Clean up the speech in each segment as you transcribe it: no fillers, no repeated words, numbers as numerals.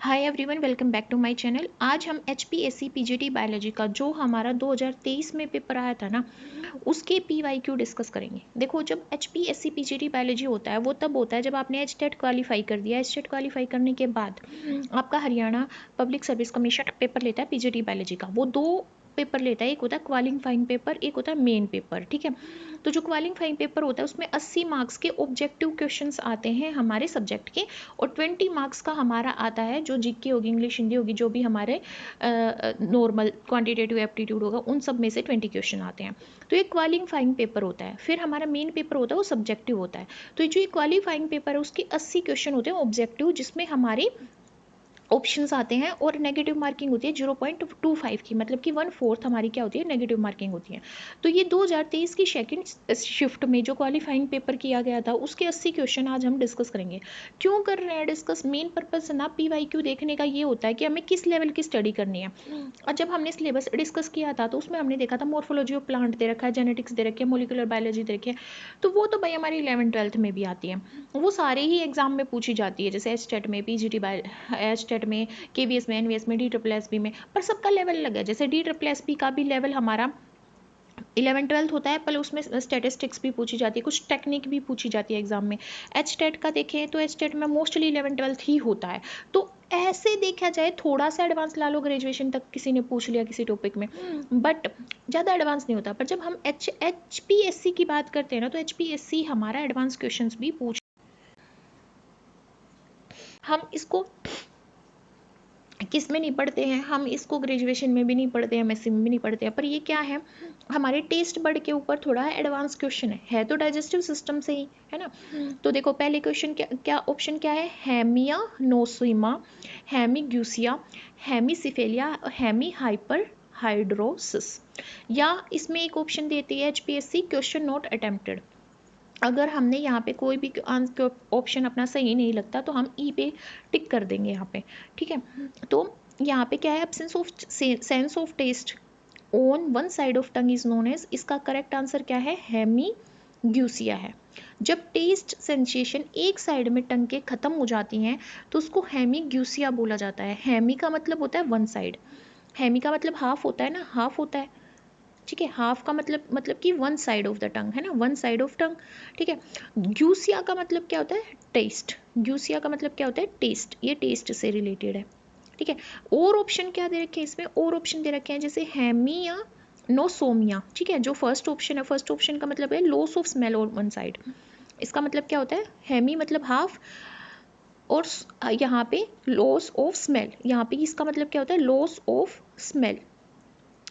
Hi everyone, welcome back to my channel. आज हम HPSC PGT biology का जो हमारा 2023 में पेपर आया था ना, उसके PYQ डिस्कस करेंगे। देखो, जब HPSC PGT बायोलॉजी होता है वो तब होता है जब आपने HTET क्वालिफाई कर दिया। HTET क्वालिफाई करने के बाद आपका Haryana public service commission paper लेता है PGT बायोलॉजी का। वो दो पेपर लेता है, एक होता है क्वालिफाइंग पेपर, एक होता है मेन पेपर। ठीक है, तो जो क्वालिफाइंग पेपर होता है उसमें 80 मार्क्स के ऑब्जेक्टिव क्वेश्चंस आते हैं हमारे सब्जेक्ट के, और 20 मार्क्स का हमारा आता है जो जीके होगी, इंग्लिश, हिंदी होगी, जो भी हमारे नॉर्मल क्वांटिटेटिव एप्टीट्यूड होगा, उन सब में से 20 क्वेश्चन आते हैं। तो ये क्वालिफाइंग पेपर होता है। फिर हमारा मेन पेपर होता है, वो सब्जेक्टिव होता है। तो ये जो क्वालिफाइंग पेपर है उसके 80 क्वेश्चन होते हैं ऑब्जेक्टिव, जिसमें हमारी ऑप्शंस आते हैं और नेगेटिव मार्किंग होती है 0.25 की, मतलब कि 1/4 हमारी क्या होती है, नेगेटिव मार्किंग होती है। तो ये 2023 की सेकंड शिफ्ट में जो क्वालिफाइंग पेपर किया गया था उसके 80 क्वेश्चन आज हम डिस्कस करेंगे। क्यों कर रहे हैं डिस्कस? मेन पर्पज ना PYQ देखने का ये होता है कि हमें किस लेवल की स्टडी करनी है। और जब हमने सिलेबस डिस्कस किया था तो उसमें हमने देखा था मॉर्फोलॉजी ऑफ प्लांट दे रखा है, जेनेटिक्स दे रखी है, मोलिकुलर बायोलॉजी दे रखी है। तो वो तो भाई हमारी 11th-12th में भी आती है, वो सारे ही एग्जाम में पूछी जाती है, जैसे HTET में, PGT HTET में, KVS में, NVS में, DSSB में। पर सबका लेवल अलग है। जैसे DSSB का भी लेवल हमारा 11th-12th होता है, पर उसमें स्टैटिस्टिक्स भी पूछी जाती है, कुछ टेक्निक भी पूछी जाती है एग्जाम में। HTET का देखें तो HTET में मोस्टली 11th-12th ही होता है। तो ऐसे देखा जाए थोड़ा सा एडवांस ला लो, ग्रेजुएशन तक किसी ने पूछ लिया किसी टॉपिक में, बट ज़्यादा एडवांस नहीं होता। पर जब हम HPSC की बात करते हैं ना, तो HPSC हमारा एडवांस क्वेश्चन भी हम इसको किस में नहीं पढ़ते हैं, हम इसको ग्रेजुएशन में भी नहीं पढ़ते हैं, MSc में भी नहीं पढ़ते हैं। पर ये क्या है, हमारे टेस्ट बर्ड के ऊपर थोड़ा एडवांस क्वेश्चन है तो डाइजेस्टिव सिस्टम से ही है ना। तो देखो, पहले क्वेश्चन क्या ऑप्शन क्या है, हेमिया नोसिमा, हेमीग्यूसिया, हेमीसिफेलिया, हेमी हाइपर हाइड्रोसिस। या इसमें एक ऑप्शन देती है HPSC, क्वेश्चन नॉट अटेम्प्टेड। अगर हमने यहाँ पे कोई भी ऑप्शन अपना सही नहीं लगता तो हम ई पे टिक कर देंगे यहाँ पे। ठीक है, तो यहाँ पे क्या है, absence of sense of taste on one side of tongue is known as, इसका करेक्ट आंसर क्या है, हेमीग्यूसिया है। जब टेस्ट सेंसेशन एक साइड में टंग के खत्म हो जाती हैं तो उसको हेमीग्यूसिया बोला जाता है। हेमी का मतलब होता है वन साइड, हेमी का मतलब हाफ होता है ना, हाफ होता है। ठीक है, हाफ का मतलब कि one side of the tongue है ना, वन साइड ऑफ टंग। ठीक है, ग्यूसिया का मतलब क्या होता है, टेस्ट। ग्यूसिया का मतलब क्या होता है, टेस्ट। ये टेस्ट से रिलेटेड है। ठीक है, और ऑप्शन क्या दे रखे हैं इसमें, और ऑप्शन दे रखे हैं जैसे हेमिया नोसोमिया। ठीक है, जो फर्स्ट ऑप्शन है, फर्स्ट ऑप्शन का मतलब है loss of smell on one side. इसका मतलब क्या होता है, हेमी मतलब हाफ, और यहाँ पे लॉस ऑफ स्मेल, यहाँ पे इसका मतलब क्या होता है, लॉस ऑफ स्मेल।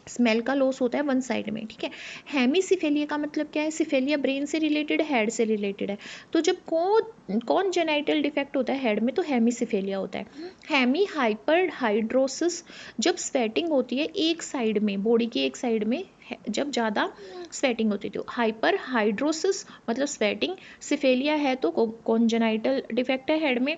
स्मेल का लॉस होता है वन साइड में। ठीक है, हेमीसिफेलिया का मतलब क्या है, सिफेलिया ब्रेन से रिलेटेड है, हेड से रिलेटेड है। तो जब कौन जेनाइटल डिफेक्ट होता है हेड में, तो हेमीसिफेलिया होता है। हेमी हाइपर हाइड्रोसिस, जब स्वेटिंग होती है एक साइड में, बॉडी की एक साइड में, जब ज़्यादा स्वेटिंग होती है तो हाइपर हाइड्रोसिस मतलब स्वेटिंग। सिफेलिया है तो कॉन्जेनाइटल डिफेक्ट है हेड में,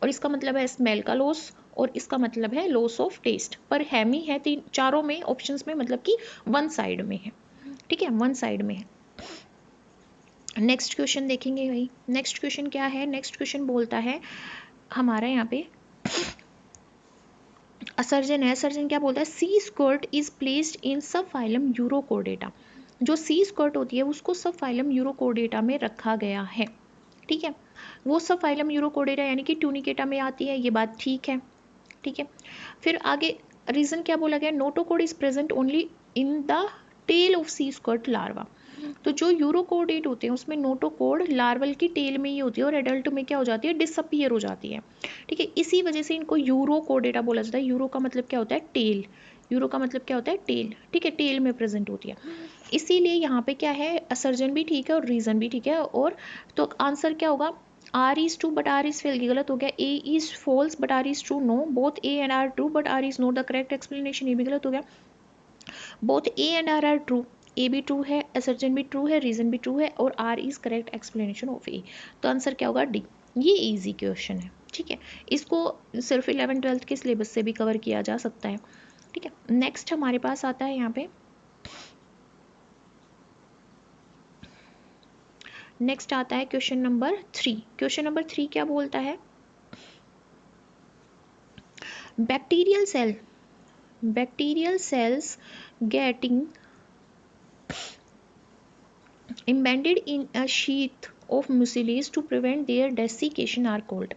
और इसका मतलब है स्मेल का लॉस, और इसका मतलब है लॉस ऑफ टेस्ट। पर हेमी है तीन चारों में ऑप्शंस में, मतलब कि वन साइड में है। ठीक है, वन साइड में है। नेक्स्ट क्वेश्चन देखेंगे भाई। नेक्स्ट क्वेश्चन क्या है, नेक्स्ट क्वेश्चन बोलता है हमारा यहाँ पे सर्जन है। सर्जन क्या बोलता है, सी स्कर्ट इज प्लेस्ड इन सब फाइलम यूरोकोडेटा। जो सी स्कर्ट होती है उसको सब फाइलम यूरोकोडेटा में रखा गया है। ठीक है, वो सब फाइलम यूरोकोडेटा यानी कि ट्यूनिकेटा में आती है, ये बात ठीक है। ठीक है, फिर आगे रीजन क्या बोला गया, notochord is present only in the tail of sea squirt larva. तो जो यूरोकोडेट होते हैं उसमें नोटोकोड लार्वल की टेल में ही होती है, और एडल्ट में क्या हो जाती है, डिसअपियर हो जाती है। ठीक है, इसी वजह से इनको यूरोकोडेटा बोला जाता है। यूरो का मतलब क्या होता है, टेल। यूरो का मतलब क्या होता है, टेल। ठीक है, टेल में प्रेजेंट होती है। इसीलिए यहाँ पे क्या है, असर्जन भी ठीक है और रीजन भी ठीक है। और तो आंसर क्या होगा, R is true but R is fail, ये गलत हो गया। A is false but R is true, no. Both A and R true but R is not the correct explanation, ये भी गलत हो गया। Both A and R true, A भी ट्रू है, असर्जन भी ट्रू है, रीजन भी ट्रू है, और R is correct explanation of A. तो आंसर क्या होगा, डी। ये इजी क्वेश्चन है। ठीक है, इसको सिर्फ 11th-12th के सिलेबस से भी कवर किया जा सकता है। ठीक है, नेक्स्ट हमारे पास आता है यहाँ पे, नेक्स्ट आता है क्वेश्चन नंबर 3। क्वेश्चन नंबर 3 क्या बोलता है, Bacterial cells getting embedded in a sheath of mucilage to prevent their desiccation are called.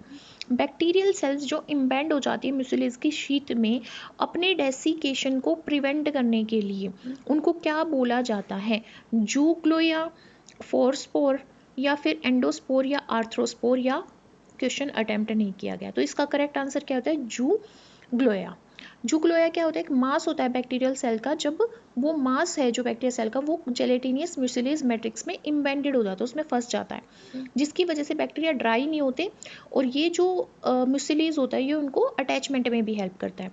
Bacterial cells जो इम्बेंड हो जाती है म्यूसिलेज की शीट में अपने डेसिकेशन को प्रिवेंट करने के लिए, उनको क्या बोला जाता है? जूग्लोया, फोरस्पोर या फिर एंडोस्पोर या आर्थ्रोस्पोर, या क्वेश्चन अटेम्प्ट नहीं किया गया। तो इसका करेक्ट आंसर क्या होता है? जूग्लोया। जूग्लोया क्या होता है? एक मास होता है बैक्टीरियल सेल का, जब वो मास है जो बैक्टीरियल सेल का वो जेलेटिनियस म्यूसिलेज मैट्रिक्स में इम्बेंडेड हो जाता है, उसमें फंस जाता है, जिसकी वजह से बैक्टीरिया ड्राई नहीं होते और ये जो म्यूसिलेज होता है ये उनको अटैचमेंट में भी हेल्प करता है।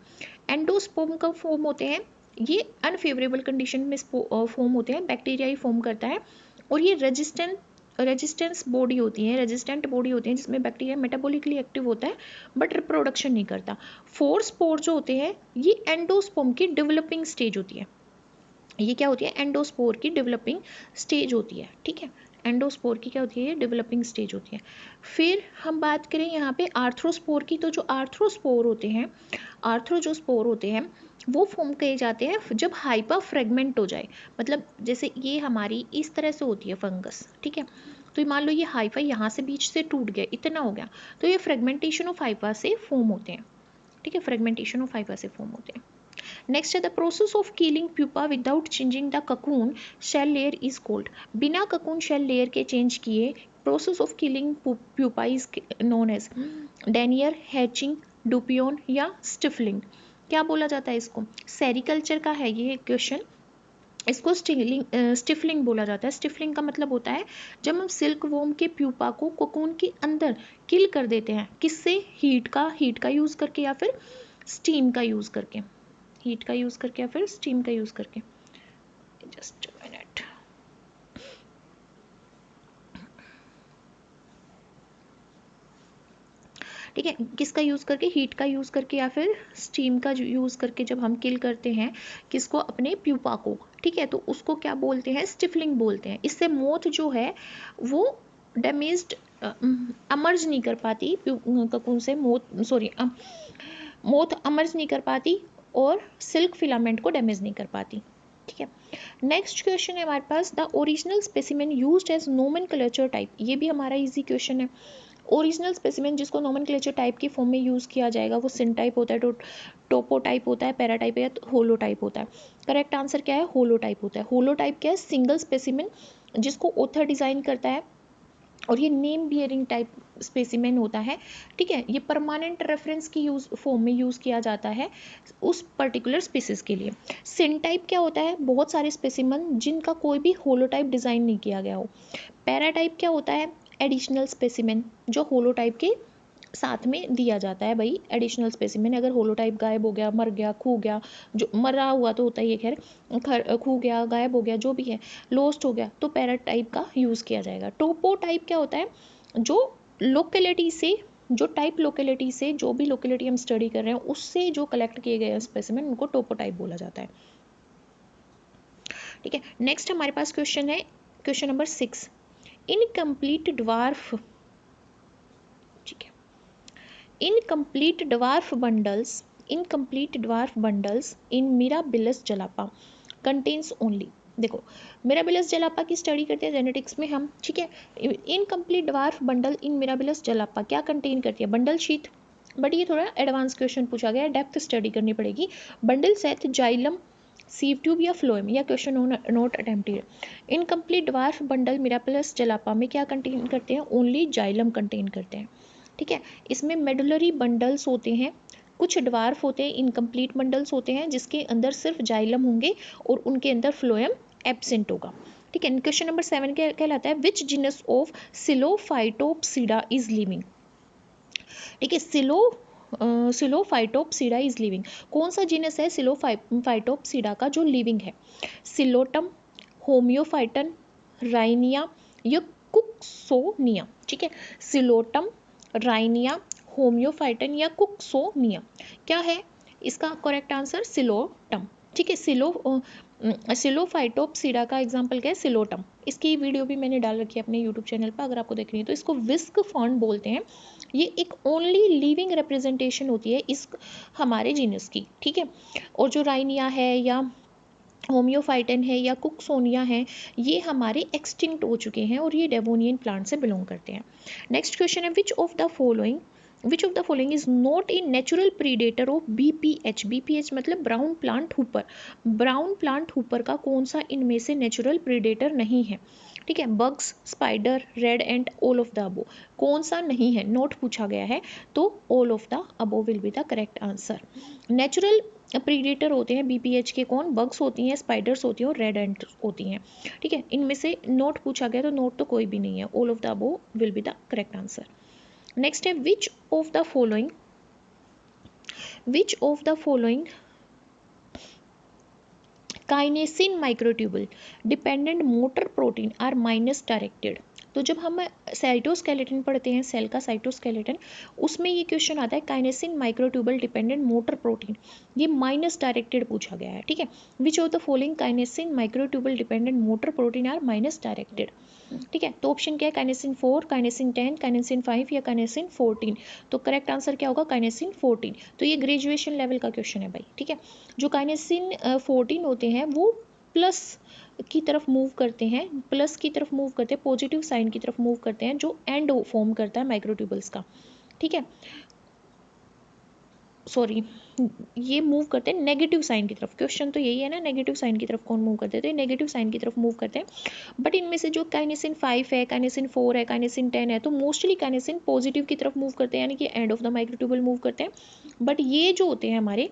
एंडोस्पर्म का फॉर्म होते हैं, ये अनफेवरेबल कंडीशन में फॉर्म होते हैं, बैक्टीरिया ही फॉर्म करता है, और ये रेजिस्टेंट बॉडी होती है जिसमें बैक्टीरिया मेटाबॉलिकली एक्टिव होता है बट रिप्रोडक्शन नहीं करता। फोरस्पोर जो होते हैं ये एंडोस्पर्म की डेवलपिंग स्टेज होती है। ये क्या होती है? एंडोस्पोर की डेवलपिंग स्टेज होती है। ठीक है, एंडोस्पोर की क्या होती है? ये डेवलपिंग स्टेज होती है। फिर हम बात करें यहाँ पे आर्थ्रोस्पोर की, तो जो आर्थ्रोस्पोर होते हैं, जो स्पोर होते हैं वो फॉर्म किए जाते हैं जब हाइपर फ्रेगमेंट हो जाए, मतलब जैसे ये हमारी इस तरह से होती है फंगस। ठीक है, तो मान लो ये हाइफा यहाँ से बीच से टूट गया, इतना हो गया, तो ये फ्रेगमेंटेशन ऑफ हाइफा से फॉर्म होते हैं। ठीक है, फ्रेगमेंटेशन ऑफ हाइफा से फॉर्म होते हैं। नेक्स्ट है the process of killing pupa without changing the cocoon shell layer is called. बिना ककून शेल लेयर के चेंज किए process of killing pupa is known as denier, hatching, dupion या stifling. क्या बोला जाता है इसको? सेरिकल्चर का है ये क्वेश्चन। इसको स्टिफलिंग बोला जाता है। स्टिफलिंग का मतलब होता है जब हम सिल्क वॉर्म के प्यूपा को कोकून के अंदर किल कर देते हैं, किससे? हीट का यूज़ करके या फिर स्टीम का यूज़ करके, जस्ट मिनट। ठीक है, किसका यूज़ करके? हीट का यूज़ करके या फिर स्टीम का यूज़ करके जब हम किल करते हैं किसको? अपने प्यूपा को। ठीक है, तो उसको क्या बोलते हैं? स्टिफलिंग बोलते हैं। इससे मोथ जो है वो डैमेज्ड अमर्ज नहीं कर पाती ककून से, मोथ अमर्ज नहीं कर पाती और सिल्क फिलामेंट को डैमेज नहीं कर पाती। ठीक है, नेक्स्ट क्वेश्चन है हमारे पास the original specimen used as nomenclature type. ये भी हमारा इजी क्वेश्चन है। ओरिजिनल स्पेसिमेन जिसको नोमेनक्लेचर टाइप की फॉर्म में यूज़ किया जाएगा वो सिन टाइप होता है, टोपो टाइप होता है, पैरा टाइप या होलो टाइप होता है। करेक्ट आंसर क्या है? होलो टाइप होता है। होलो टाइप क्या है? सिंगल स्पेसिमेन जिसको ऑथर डिज़ाइन करता है और ये नेम बियरिंग टाइप स्पेसिमेन होता है। ठीक है, ये परमानेंट रेफरेंस की फॉर्म में यूज़ किया जाता है उस पर्टिकुलर स्पीसीज के लिए। सिन टाइप क्या होता है? बहुत सारे स्पेसिमेन जिनका कोई भी होलो टाइप डिज़ाइन नहीं किया गया हो। पैरा टाइप क्या होता है? एडिशनल स्पेसिमेन जो होलो टाइप के साथ में दिया जाता है। भाई एडिशनल स्पेसिमेन, अगर होलोटाइप गायब हो गया, मर गया, खो गया, जो मरा हुआ तो होता ही है, खैर खो गया, गायब हो गया, जो भी है, लॉस्ट हो गया, तो पैराटाइप का यूज़ किया जाएगा। टोपो टाइप क्या होता है? जो लोकेलिटी से, जो टाइप लोकेलिटी से, जो भी लोकेलिटी हम स्टडी कर रहे हैं उससे जो कलेक्ट किए गए स्पेसिमेन उनको टोपो टाइप बोला जाता है। ठीक है, नेक्स्ट हमारे पास क्वेश्चन है क्वेश्चन नंबर 6, इनकम्प्लीट ड्वार्फ। ठीक है, incomplete dwarf bundles in Mirabilis jalapa contains only। देखो मिराबिलस जलापा की स्टडी करते हैं जेनेटिक्स में हम। ठीक है, incomplete dwarf bundle in Mirabilis jalapa क्या कंटेन करती है? बंडल शीट, बट ये थोड़ा एडवांस क्वेश्चन पूछा गया है, डेप्थ स्टडी करनी पड़ेगी। Bundle set, xylem, sieve tube या फ्लोएम, या question not attempted. Incomplete dwarf bundle Mirabilis jalapa में क्या कंटेन करते हैं? ओनली जाइलम कंटेन करते हैं। ठीक है, इसमें मेडुलरी बंडल्स होते हैं, कुछ ड्वार्फ होते हैं, इनकम्प्लीट बंडल्स होते हैं जिसके अंदर सिर्फ जाइलम होंगे और उनके अंदर फ्लोएम एब्सेंट होगा। ठीक है, क्वेश्चन नंबर 7 क्या कहलाता है? विच जीनस ऑफ सिलोफाइटोप्सिडा इज लिविंग। ठीक है, सिलोफाइटोप्सिडा इज लिविंग। कौन सा जीनस है सिलोफाइटोप्सिडा का जो लिविंग है? सिलोटम, होम्योफाइटन, राइनिया या कुक्सोनिया। ठीक है, सिलोटम, राइनिया, होम्योफाइटन या कुक्सोनिया। क्या है इसका करेक्ट आंसर? सिलोटम। ठीक है, सिलोफाइटोप्सिडा का एग्जांपल क्या है? सिलोटम। इसकी वीडियो भी मैंने डाल रखी है अपने यूट्यूब चैनल पर, अगर आपको देखनी है तो। इसको विस्क फॉर्न बोलते हैं, ये एक ओनली लिविंग रिप्रेजेंटेशन होती है इस हमारे जीनस की, ठीक है। और जो राइनिया है या होम्योफाइटन है या कुकसोनिया है, ये हमारे एक्सटिंक्ट हो चुके हैं और ये डेवोनियन प्लांट से बिलोंग करते हैं। नेक्स्ट क्वेश्चन है which of the following is not a natural predator of BPH. BPH मतलब brown plant hopper. Brown plant hopper का कौन सा इनमें से नेचुरल प्रीडेटर नहीं है, ठीक है। Bugs, spider, red and all of the अबो, कौन सा नहीं है, नोट पूछा गया है, तो all of the above will be the correct answer. Natural predator होते हैं बीपीएच के कौन, बग्स होती हैं, स्पाइडर्स होती हैं और रेड एंट होती हैं, ठीक है। इनमें से नोट पूछा गया तो नोट तो कोई भी नहीं है, all of the above will be the correct answer. Next है which of the following kinesin microtubule dependent motor protein are minus directed. तो जब हम साइटोस्केलेटन पढ़ते हैं, सेल का साइटोस्केलेटन, उसमें ये क्वेश्चन आता है kinesin microtubule dependent motor protein, ये माइनस डायरेक्टेड पूछा गया है, ठीक है। Which of the following kinesin microtubule dependent motor protein are minus directed, ठीक है। तो ऑप्शन क्या है, काइनेसिन 4, काइनेसिन 10, काइनेसिन 5 या काइनेसिन 14। तो करेक्ट आंसर क्या होगा, काइनेसिन 14। तो ये ग्रेजुएशन लेवल का क्वेश्चन है भाई, ठीक है। जो काइनेसिन 14 होते हैं वो प्लस की तरफ मूव करते हैं, पॉजिटिव साइन की तरफ मूव करते हैं, जो एंड फॉर्म करता है माइक्रोट्यूबल्स का, ठीक है। सॉरी, ये मूव करते हैं नेगेटिव साइन की तरफ। क्वेश्चन तो यही है ना, नेगेटिव साइन की तरफ कौन मूव करते हैं, तो ये नेगेटिव साइन की तरफ मूव करते हैं। बट इनमें से जो काइनेसिन 5 है, काइनेसिन 4 है, काइनेसिन 10 है, तो मोस्टली काइनेसिन पॉजिटिव की तरफ मूव करते हैं, यानी कि end of the microtubule move करते हैं। बट ये जो होते हैं हमारे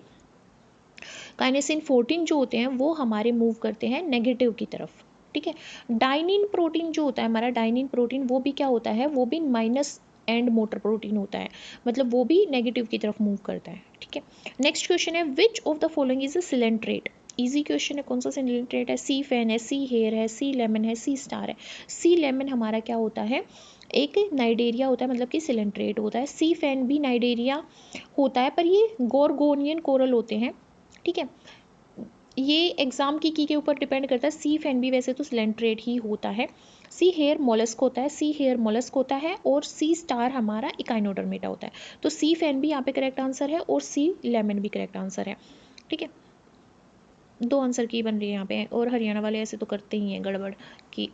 काइनेसिन 14 जो होते हैं वो हमारे मूव करते हैं नेगेटिव की तरफ, ठीक है। डाइनिन प्रोटीन जो होता है हमारा, डाइनिन प्रोटीन वो भी क्या होता है, वो भी माइनस एंड मोटर प्रोटीन होता है, मतलब वो भी नेगेटिव की तरफ मूव करता है, ठीक है। नेक्स्ट क्वेश्चन है which of the following is a coelenterate. Easy question है, कौन सा सिलेंट्रेट है, सी फैन है, सी हेयर है, सी लेमन है, सी स्टार है। सी लेमन हमारा क्या होता है, एक नाइडेरिया होता है, मतलब कि सिलेंट्रेट होता है। सी फैन भी नाइडेरिया होता है, पर ये गोरगोनियन कोरल होते हैं, ठीक है। ये एग्जाम की के ऊपर डिपेंड करता है। सी फैन भी वैसे तो सिलेंट्रेट ही होता है। सी हेयर मोलस्क होता है, सी हेयर मोलस्क होता है, और सी स्टार हमारा इकाइनोडर्मेटा होता है। तो सी फैन भी यहाँ पे करेक्ट आंसर है और सी लेमन भी करेक्ट आंसर है, ठीक है। दो आंसर की बन रही है यहाँ पे, और हरियाणा वाले ऐसे तो करते ही हैं गड़बड़ कि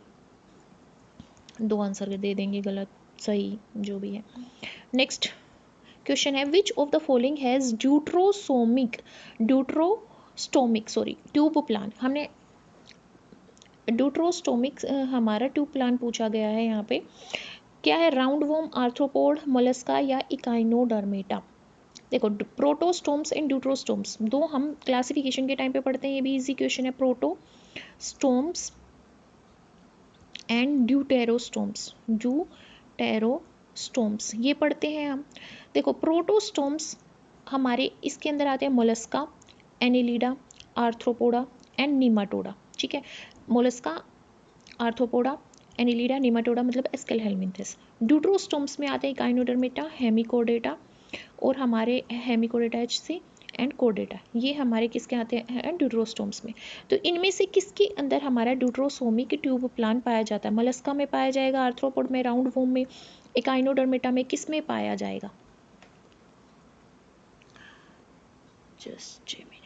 दो आंसर दे देंगे, गलत सही जो भी है। नेक्स्ट क्वेश्चन है which of the following has tube plan. हमने ड्यूट्रोस्टोमिक हमारा ट्यूब प्लान पूछा गया है यहाँ पे, क्या है, राउंड वॉर्म, आर्थ्रोपोड, मोलस्का या इकाइनोडर्मेटा। देखो प्रोटोस्टोम्स एंड ड्यूट्रोस्टोम्स दो हम क्लासिफिकेशन के टाइम पे पढ़ते हैं, ये भी इजी क्वेश्चन है। प्रोटोस्टोम्स एंड ड्यूटेरोस्टोम्स ये पढ़ते हैं हम। देखो प्रोटोस्टोम्स हमारे इसके अंदर आते हैं मोलस्का, एनिलिडा, आर्थ्रोपोडा एंड नीमाटोडा, ठीक है। मोलस्का, आर्थ्रोपोडा, एनिलिडा, नीमाटोडा मतलब एस्केलहेलमिंथेस। ड्यूट्रोस्टोम्स में आते हैं गाइनोडर्मेटा, हेमिकोडेटा और हमारे हेमिकोडेटा एचसी एंड कोडेटा, ये हमारे किसके आते हैं, ड्यूट्रोस्टोम्स में। तो इनमें से किसके अंदर हमारा ड्यूट्रोसोमिक ट्यूब प्लान पाया जाता है, मोलस्का में पाया जाएगा, आर्थ्रोपोड में, राउंड वॉर्म में, इकाइनोडर्मेटा में, किस में पाया जाएगा, जस्ट ए मिनट।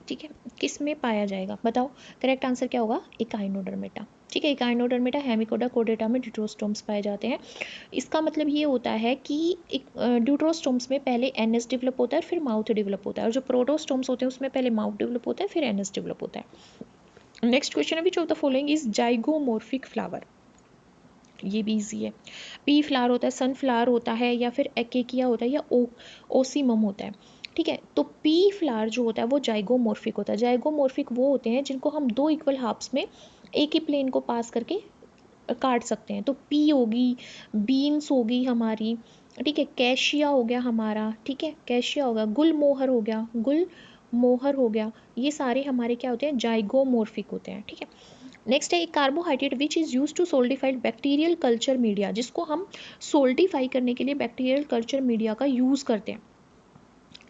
ठीक है, किस में पाया जाएगा बताओ, करेक्ट आंसर क्या होगा, इकाइनोडर्मेटा, ठीक है। इकाइनोडर्मेटा, हेमिकोडा, कोडेटा में ड्यूट्रोस्टोम्स पाए जाते हैं। इसका मतलब ये होता है कि ड्यूट्रोस्टोम्स में पहले एनएस डेवलप होता है, फिर माउथ डेवलप होता है, और जो प्रोटोस्टोम्स होते हैं उसमें पहले माउथ डेवलप होता है, फिर एनएस डेवलप होता है। नेक्स्ट क्वेश्चन है which of the following is zygomorphic flower. ये भी इजी है। पी फ्लावर होता है, सनफ्लावर होता है, या फिर एकेकिया होता है, या ओसीमम होता है, ठीक है। तो पी फ्लावर जो होता है वो जाइगोमोर्फिक होता है। जाइगोमोर्फिक वो होते हैं जिनको हम दो इक्वल हाफ्स में एक ही प्लेन को पास करके काट सकते हैं। तो पी होगी, बीन्स होगी हमारी, ठीक है, कैशिया हो गया हमारा, ठीक है, कैशिया होगा, गुलमोहर हो गया, गुलमोहर हो गया, ये सारे हमारे क्या होते हैं, जाइगोमोर्फिक होते हैं, ठीक है। नेक्स्ट है एक carbohydrate which is use to solidified bacterial culture media, जिसको हम सोल्डिफाई करने के लिए बैक्टीरियल कल्चर मीडिया का यूज़ करते हैं।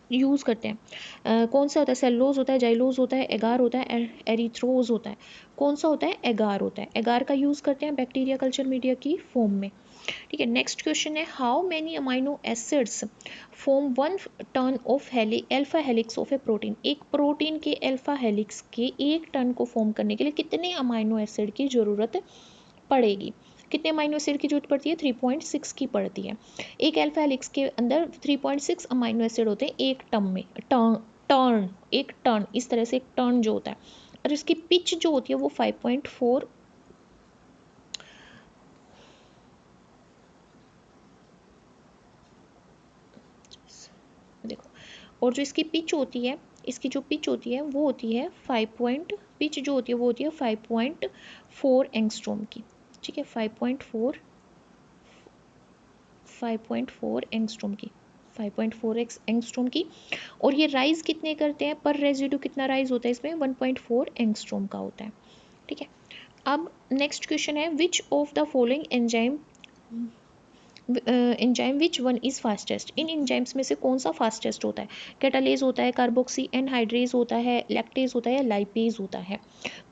यूज़ करते हैं। कौन सा होता है? सेलुलोज होता है, जाइलोज होता है, एगार होता है, एरिथ्रोज होता है। कौन सा होता है? एगार होता है। एगार का यूज़ करते हैं बैक्टीरिया कल्चर मीडिया की फॉर्म में। ठीक है, नेक्स्ट क्वेश्चन है how many amino acids form 1 turn of alpha helix of a protein. एक प्रोटीन के अल्फा हेलिक्स के 1 टन को फॉर्म करने के लिए कितने अमाइनो एसिड की ज़रूरत पड़ेगी? कितने अमाइनो एसिड की जरूरत पड़ती है? 3.6 की पड़ती है। एक अल्फा हेलिक्स के अंदर 3.6 अमाइनो एसिड होते हैं एक टर्म में। टर्न एक टर्न, इस तरह से एक टर्न जो होता है, और इसकी पिच जो होती है वो 5.4 देखो, और जो इसकी पिच होती है, इसकी जो पिच होती है वो होती है 5 जो होती है वो होती है 5.4 एंगस्ट्रॉम की। ठीक है, 5.4 एंगस्ट्रॉम की, 5.4 एंगस्ट्रॉम की। और ये राइज कितने करते हैं? पर रेजिड्यू कितना राइज होता है इसमें? 1.4 एंगस्ट्रॉम का होता है। ठीक है, अब नेक्स्ट क्वेश्चन है which of the following enzyme which one is fastest. In enzymes में से कौन सा फास्टेस्ट होता है? कैटालेज होता है, कार्बोक्सी एनहाइड्रेज होता है, लैक्टेज होता है, या लाइपेज होता है?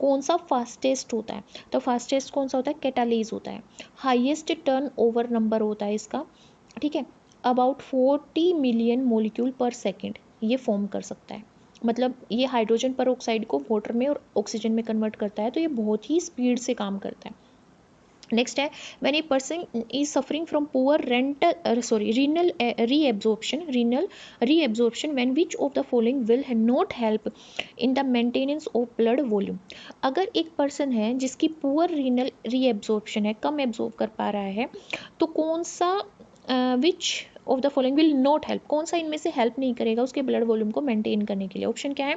कौन सा फास्टेस्ट होता है? तो फास्टेस्ट कौन सा होता है? कैटालेज होता है। हाईएस्ट टर्न ओवर नंबर होता है इसका। ठीक है, अबाउट 40 मिलियन मोलिक्यूल पर सेकेंड ये फॉर्म कर सकता है। मतलब ये हाइड्रोजन पर ऑक्साइड को वाटर में और ऑक्सीजन में कन्वर्ट करता है, तो ये बहुत ही स्पीड से काम करता है। नेक्स्ट है when A person is suffering from poor renal reabsorption when which of the following will not help in the maintenance of blood volume. अगर एक पर्सन है जिसकी पुअर रीनल रीएब्जॉर्प्शन है, कम एब्जॉर्ब कर पा रहा है, तो कौन सा विच of the following will not help, कौन सा इनमें से हेल्प नहीं करेगा उसके ब्लड वॉल्यूम को मेंटेन करने के लिए? ऑप्शन क्या है?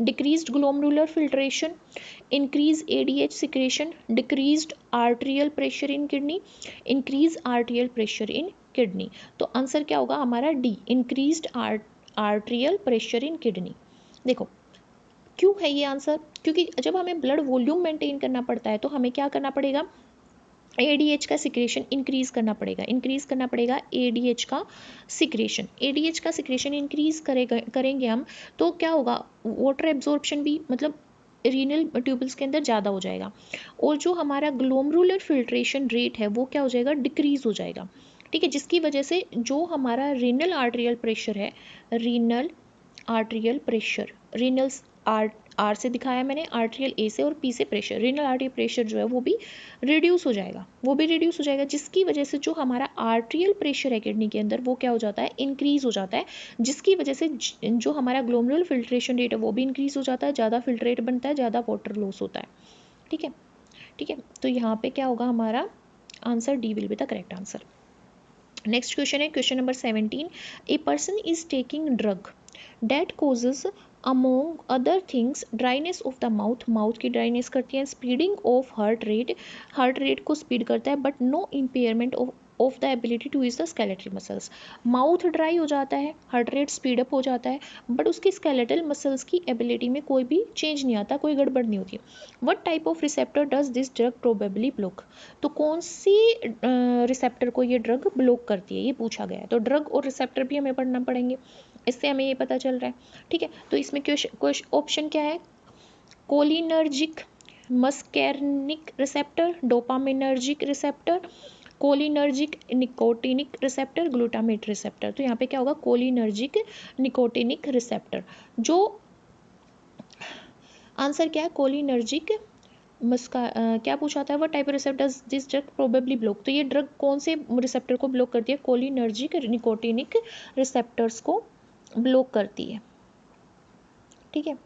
Decreased glomerular filtration, increase ADH secretion, decreased arterial pressure in kidney, increase arterial pressure in kidney। तो आंसर क्या होगा हमारा? D, increased arterial pressure in kidney। देखो क्यों है ये आंसर? क्योंकि जब हमें ब्लड वॉल्यूम मेंटेन करना पड़ता है तो हमें क्या करना पड़ेगा? ADH का सिक्रेशन इंक्रीज करना पड़ेगा ADH का सिक्रेशन। ADH का सिक्रेशन इंक्रीज करेंगे हम, तो क्या होगा? वाटर एब्जॉर्प्शन भी, मतलब रीनल ट्यूबल्स के अंदर ज़्यादा हो जाएगा, और जो हमारा ग्लोमेरुलर फिल्ट्रेशन रेट है वो क्या हो जाएगा? डिक्रीज हो जाएगा। ठीक है, जिसकी वजह से जो हमारा रीनल आर्टेरियल प्रेशर है, रीनल आर्टेरियल प्रेशर, रीनल्स आर से दिखाया मैंने, आर्टेरियल ए से, और पी से प्रेशर, रीनल आर्टेरियल प्रेशर जो है वो भी रिड्यूस हो जाएगा, जिसकी वजह से जो हमारा आर्टेरियल प्रेशर है किडनी के अंदर वो क्या हो जाता है? इंक्रीज हो जाता है, जिसकी वजह से जो हमारा ग्लोमेरुलर फिल्ट्रेशन रेट है वो भी इंक्रीज हो जाता है, ज़्यादा फिल्ट्रेट बनता है, ज़्यादा वाटर लॉस होता है। ठीक है, तो यहाँ पे क्या होगा हमारा answer? D will be the correct answer. Next question है question number 17। A person is taking drug that causes among other things dryness of the mouth की ड्राइनेस करती है, स्पीडिंग ऑफ हार्ट रेट को स्पीड करता है, but no impairment of the ability to use the skeletal muscles. Mouth dry हो जाता है, heart rate speed up हो जाता है, बट उसकी स्केलेटल मसल्स की एबिलिटी में कोई भी चेंज नहीं आता, कोई गड़बड़ नहीं होती। What type of receptor does this drug probably block. तो कौन सी रिसेप्टर को ये ड्रग ब्लॉक करती है, ये पूछा गया है। तो ड्रग और रिसेप्टर भी हमें पढ़ना पड़ेंगे, इससे हमें ये पता चल रहा है। ठीक है, तो इसमें ऑप्शन क्या है? Cholinergic muscarinic receptor, dopaminergic receptor, cholinergic nicotinic receptor, glutamate receptor. तो यहाँ पे क्या होगा? Cholinergic nicotinic receptor. जो आंसर क्या है? कोलिनर्जिक क्या पूछा था? वो type of receptor this drug probably block. तो ये ड्रग कौन से रिसेप्टर को ब्लॉक करती है? कोलिनर्जिक निकोटिनिक रिसेप्टर्स को ब्लॉक करती है। ठीक है,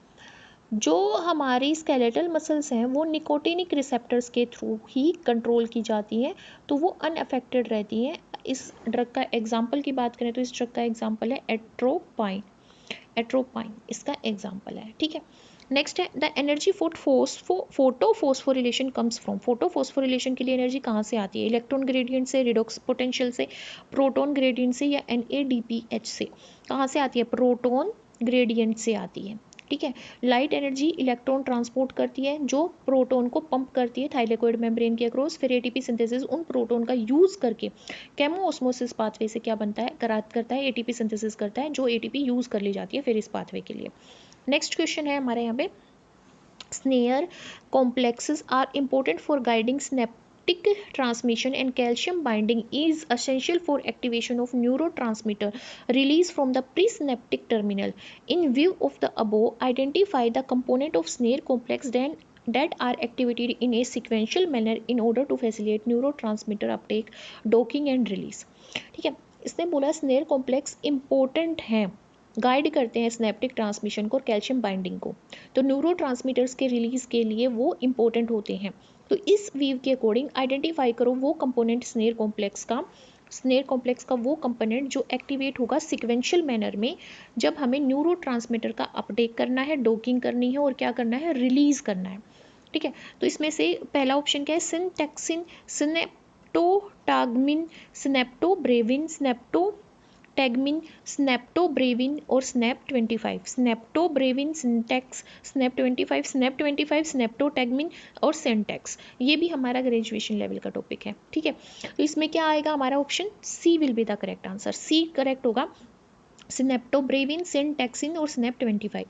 जो हमारी स्केलेटल मसल्स हैं वो निकोटिनिक रिसेप्टर्स के थ्रू ही कंट्रोल की जाती हैं, तो वो अनअफेक्टेड रहती हैं। इस ड्रग का एग्जाम्पल की बात करें तो इस ड्रग का एग्जाम्पल है एट्रोपाइन इसका एग्जाम्पल है। ठीक है, नेक्स्ट है the energy photophosphorylation comes from. Photophosphorylation के लिए एनर्जी कहाँ से आती है? इलेक्ट्रॉन ग्रेडियंट से, रिडॉक्स पोटेंशियल से, प्रोटॉन ग्रेडियंट से, या NADPH से? कहाँ से आती है? प्रोटॉन ग्रेडियंट से आती है। ठीक है। लाइट एनर्जी इलेक्ट्रॉन ट्रांसपोर्ट करती है जो प्रोटॉन को पंप करती है थाइलेकोइड मेम्ब्रेन के अक्रॉस। फिर एटीपी सिंथेसिस उन प्रोटॉन का यूज करके केमो ऑस्मोसिस पाथवे से क्या बनता है, करता है, एटीपी सिंथेसिस करता है, जो एटीपी यूज कर ली जाती है फिर इस पाथवे के लिए। नेक्स्ट क्वेश्चन है हमारे यहाँ पे, snare complexes are important for guiding synaptic transmission and calcium binding is essential for activation of neurotransmitter release from the presynaptic terminal. In view of the above, identify the component of snare complex that are activated in a sequential manner in order to facilitate neurotransmitter uptake, docking and release. ठीक है, इसने बोला snare complex important है, guide करते हैं स्नैप्टिक transmission को और calcium binding को, तो न्यूरो ट्रांसमीटर्स के रिलीज के लिए वो इंपॉर्टेंट होते हैं। तो इस वीव के अकॉर्डिंग आइडेंटिफाई करो वो कंपोनेंट स्नेयर कॉम्प्लेक्स का वो कंपोनेंट जो एक्टिवेट होगा सिक्वेंशियल मैनर में जब हमें न्यूरो ट्रांसमीटर का अपटेक करना है, डोकिंग करनी है और क्या करना है, रिलीज करना है। ठीक है, तो इसमें से पहला ऑप्शन क्या है, सिनटैक्सिन, स्नेप्टोटाग्मिन, स्नेप्टोब्रेविन, स्नेप्टोटैगमिन, स्नेप्टोब्रेविन और स्नैप 25, स्नेप्टोब्रेविन, सिंटैक्स, स्नैप 25, स्नेप्टोटैगमिन और सेंटैक्स। ये भी हमारा ग्रेजुएशन लेवल का टॉपिक है। ठीक है, तो इसमें क्या आएगा, हमारा option C will be the correct answer. C correct होगा, स्नेप्टोब्रेविन, सिंटैक्सिन और स्नैप 25।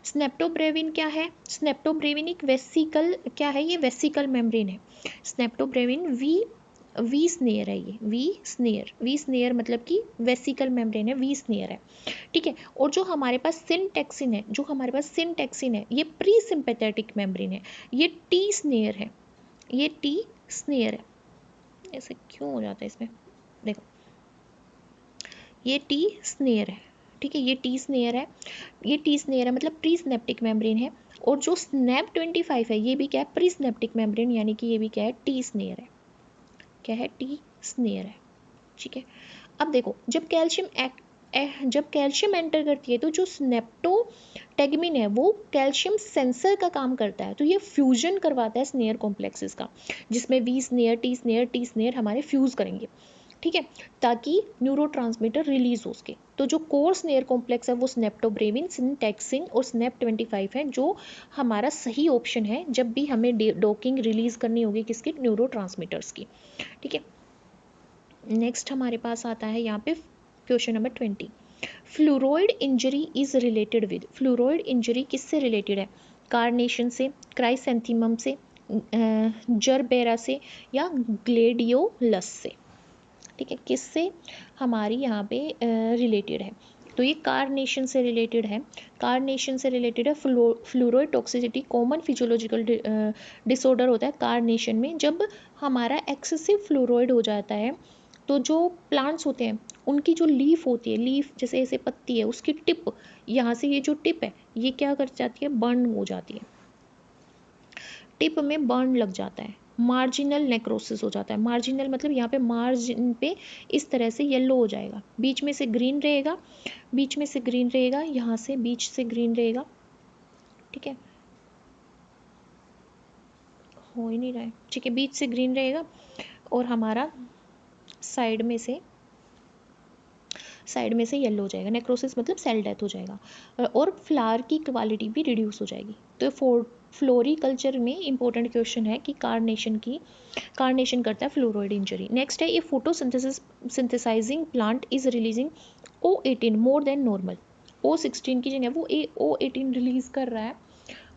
स्नेप्टोब्रेविन क्या है, स्नेप्टोब्रेविन एक वेसिकल, क्या है ये, वेसिकल मेम्ब्रेन है। स्नेप्टोब्रेविन वी स्नेयर है, ये वी स्नेयर मतलब कि वेसिकल मेम्ब्रेन है, वी स्नेयर है। ठीक है, और जो हमारे पास सिंटैक्सिन है, ये प्री सिंपैथेटिक मेम्ब्रेन है, ये टी स्नेयर है, ऐसे क्यों हो जाता है इसमें, देखो ये टी स्नेयर है। ठीक है, ये टी स्नेयर है मतलब प्री सिनेप्टिक मेम्ब्रेन है। और जो स्नैप 25 है ये भी क्या है, प्री सिनेप्टिक मेम्ब्रेन, यानी कि ये भी क्या है, टी स्नेयर है। क्या है, टी स्नेयर है। ठीक है, अब देखो जब कैल्शियम एंटर करती है तो जो स्नेप्टोटैगमिन है वो कैल्शियम सेंसर का काम करता है, तो ये फ्यूजन करवाता है स्नेयर कॉम्प्लेक्सेस का, जिसमें वी स्नेयर, टी स्नेयर हमारे फ्यूज करेंगे। ठीक है, ताकि न्यूरोट्रांसमीटर रिलीज हो सके। तो जो कोर स्नेयर कॉम्प्लेक्स है वो स्नेप्टोब्रेविन, सिंटैक्सिन और स्नैप 25 है, जो हमारा सही ऑप्शन है जब भी हमें डोकिंग रिलीज करनी होगी किसकी, न्यूरोट्रांसमीटर्स की। ठीक है, नेक्स्ट हमारे पास आता है यहाँ पे question number 20। Fluoride injury is related with, fluoride injury किससे रिलेटेड है, कार्नेशन से, क्राइसेंथीमम से, जरबेरा से या ग्लेडियोलस से। ठीक है, किससे हमारी यहाँ पे रिलेटेड है, तो ये कार्नेशन से रिलेटेड है। फ्लूरोइड टॉक्सिसिटी कॉमन फिजियोलॉजिकल डिसऑर्डर होता है कार्नेशन में। जब हमारा एक्सेसिव फ्लूरोइड हो जाता है तो जो प्लांट्स होते हैं उनकी जो लीफ होती है, लीफ जैसे ऐसे पत्ती है, उसकी टिप, यहाँ से ये जो टिप है ये क्या कर जाती है, बर्न हो जाती है, टिप में बर्न लग जाता है, मार्जिनल नेक्रोसिस हो जाता है। मार्जिनल मतलब यहाँ पे मार्जिन पे इस तरह से येलो हो जाएगा, बीच में से ग्रीन रहेगा, यहाँ से बीच से ग्रीन रहेगा। ठीक है, हो ही नहीं रहा है। ठीक है, बीच से ग्रीन रहेगा और हमारा साइड में से येलो हो जाएगा, नेक्रोसिस मतलब सेल डेथ हो जाएगा और फ्लावर की क्वालिटी भी रिड्यूस हो जाएगी। तो फ्लोरिकल्चर में इंपॉर्टेंट क्वेश्चन है कि कार्नेशन करता है फ्लोरोइड इंजरी। नेक्स्ट है, ये photosynthesising plant is releasing O18 more than normal. O16 की जगह वो O18 रिलीज कर रहा है,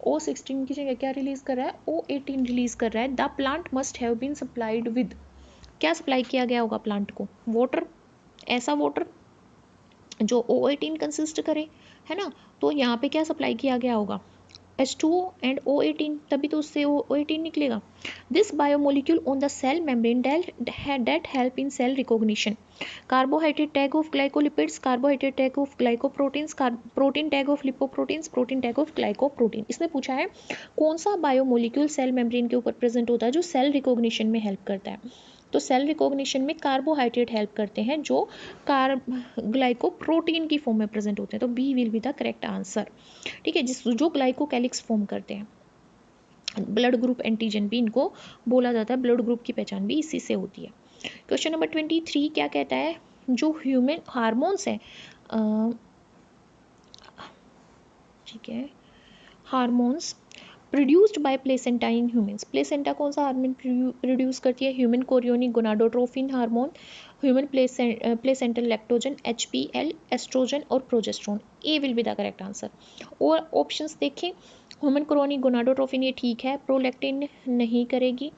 O16 की जगह क्या रिलीज कर रहा है, O18 रिलीज कर रहा है। The plant must have been supplied with, क्या सप्लाई किया गया होगा प्लांट को, वाटर, ऐसा वाटर जो O18 कंसिस्ट करे, है ना। तो यहाँ पे क्या सप्लाई किया गया होगा, H2O एंड O18, तभी तो उससे O18 निकलेगा। This biomolecule on the cell membrane that help in cell recognition, carbohydrate tag of glycolipids, carbohydrate tag of glycoproteins, protein tag of lipoproteins, protein tag of glycoprotein। इसमें पूछा है कौन सा biomolecule cell membrane के ऊपर present होता है जो सेल रिकॉग्निशन में हेल्प करता है। तो सेल रिकॉग्निशन में कार्बोहाइड्रेट हेल्प करते हैं जो ग्लाइकोप्रोटीन की फॉर्म में प्रेजेंट होते हैं, तो B will be the correct answer. ठीक है, जो ग्लाइकोकैलिक्स फॉर्म करते हैं, ब्लड ग्रुप एंटीजन भी इनको बोला जाता है, ब्लड ग्रुप की पहचान भी इसी से होती है। क्वेश्चन नंबर 23 क्या कहता है, जो ह्यूमन हार्मोन्स है ठीक है। Hormones produced by placenta in humans, placenta कौन सा हार्मोन प्रोड्यूस करती है? Human chorionic gonadotrophin hormone, human placental lactogen, HPL, estrogen और progesterone. A will be the correct answer. और ऑप्शंस देखें, ह्यूमन कोरियोनिक गोनाडोट्रोफिन ये ठीक है, प्रोलैक्टिन नहीं करेगी,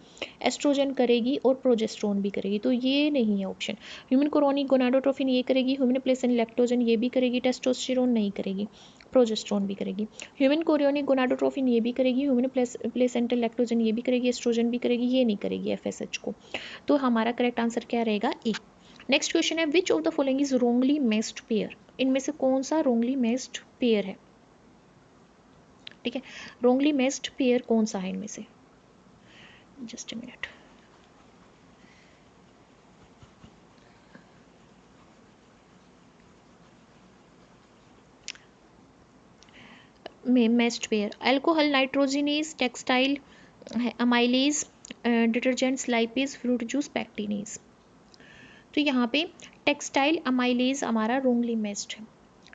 एस्ट्रोजन करेगी और प्रोजेस्ट्रोन भी करेगी, तो ये नहीं है ऑप्शन। ह्यूमन कोरियोनिक गोनाडोट्रोफिन ये करेगी, ह्यूमन प्लेसेंटल लैक्टोजन ये भी करेगी, टेस्टोस्टेरोन नहीं करेगी, प्रोजेस्ट्रोन भी करेगी। ह्यूमन कोरियोनिक गोनाडोट्रोफिन ये भी करेगी, ह्यूमन प्लेसेंटल लैक्टोजन ये भी करेगी, एस्ट्रोजन भी करेगी, ये नहीं करेगी FSH को। तो हमारा करेक्ट आंसर क्या रहेगा? ए। नेक्स्ट क्वेश्चन है, which of the following is wrongly matched pair, इनमें से कौन सा रोंगली मैच्ड पेयर है? ठीक है, रोंगली मैच्ड पेयर कौन सा है इनमें से? Just a minute. में matched pair, alcohol nitrogenase, textile amylase, detergents lipase, fruit juice pectinase. तो यहाँ पे टेक्सटाइल अमाइलेज हमारा रोंगली मैच्ड है,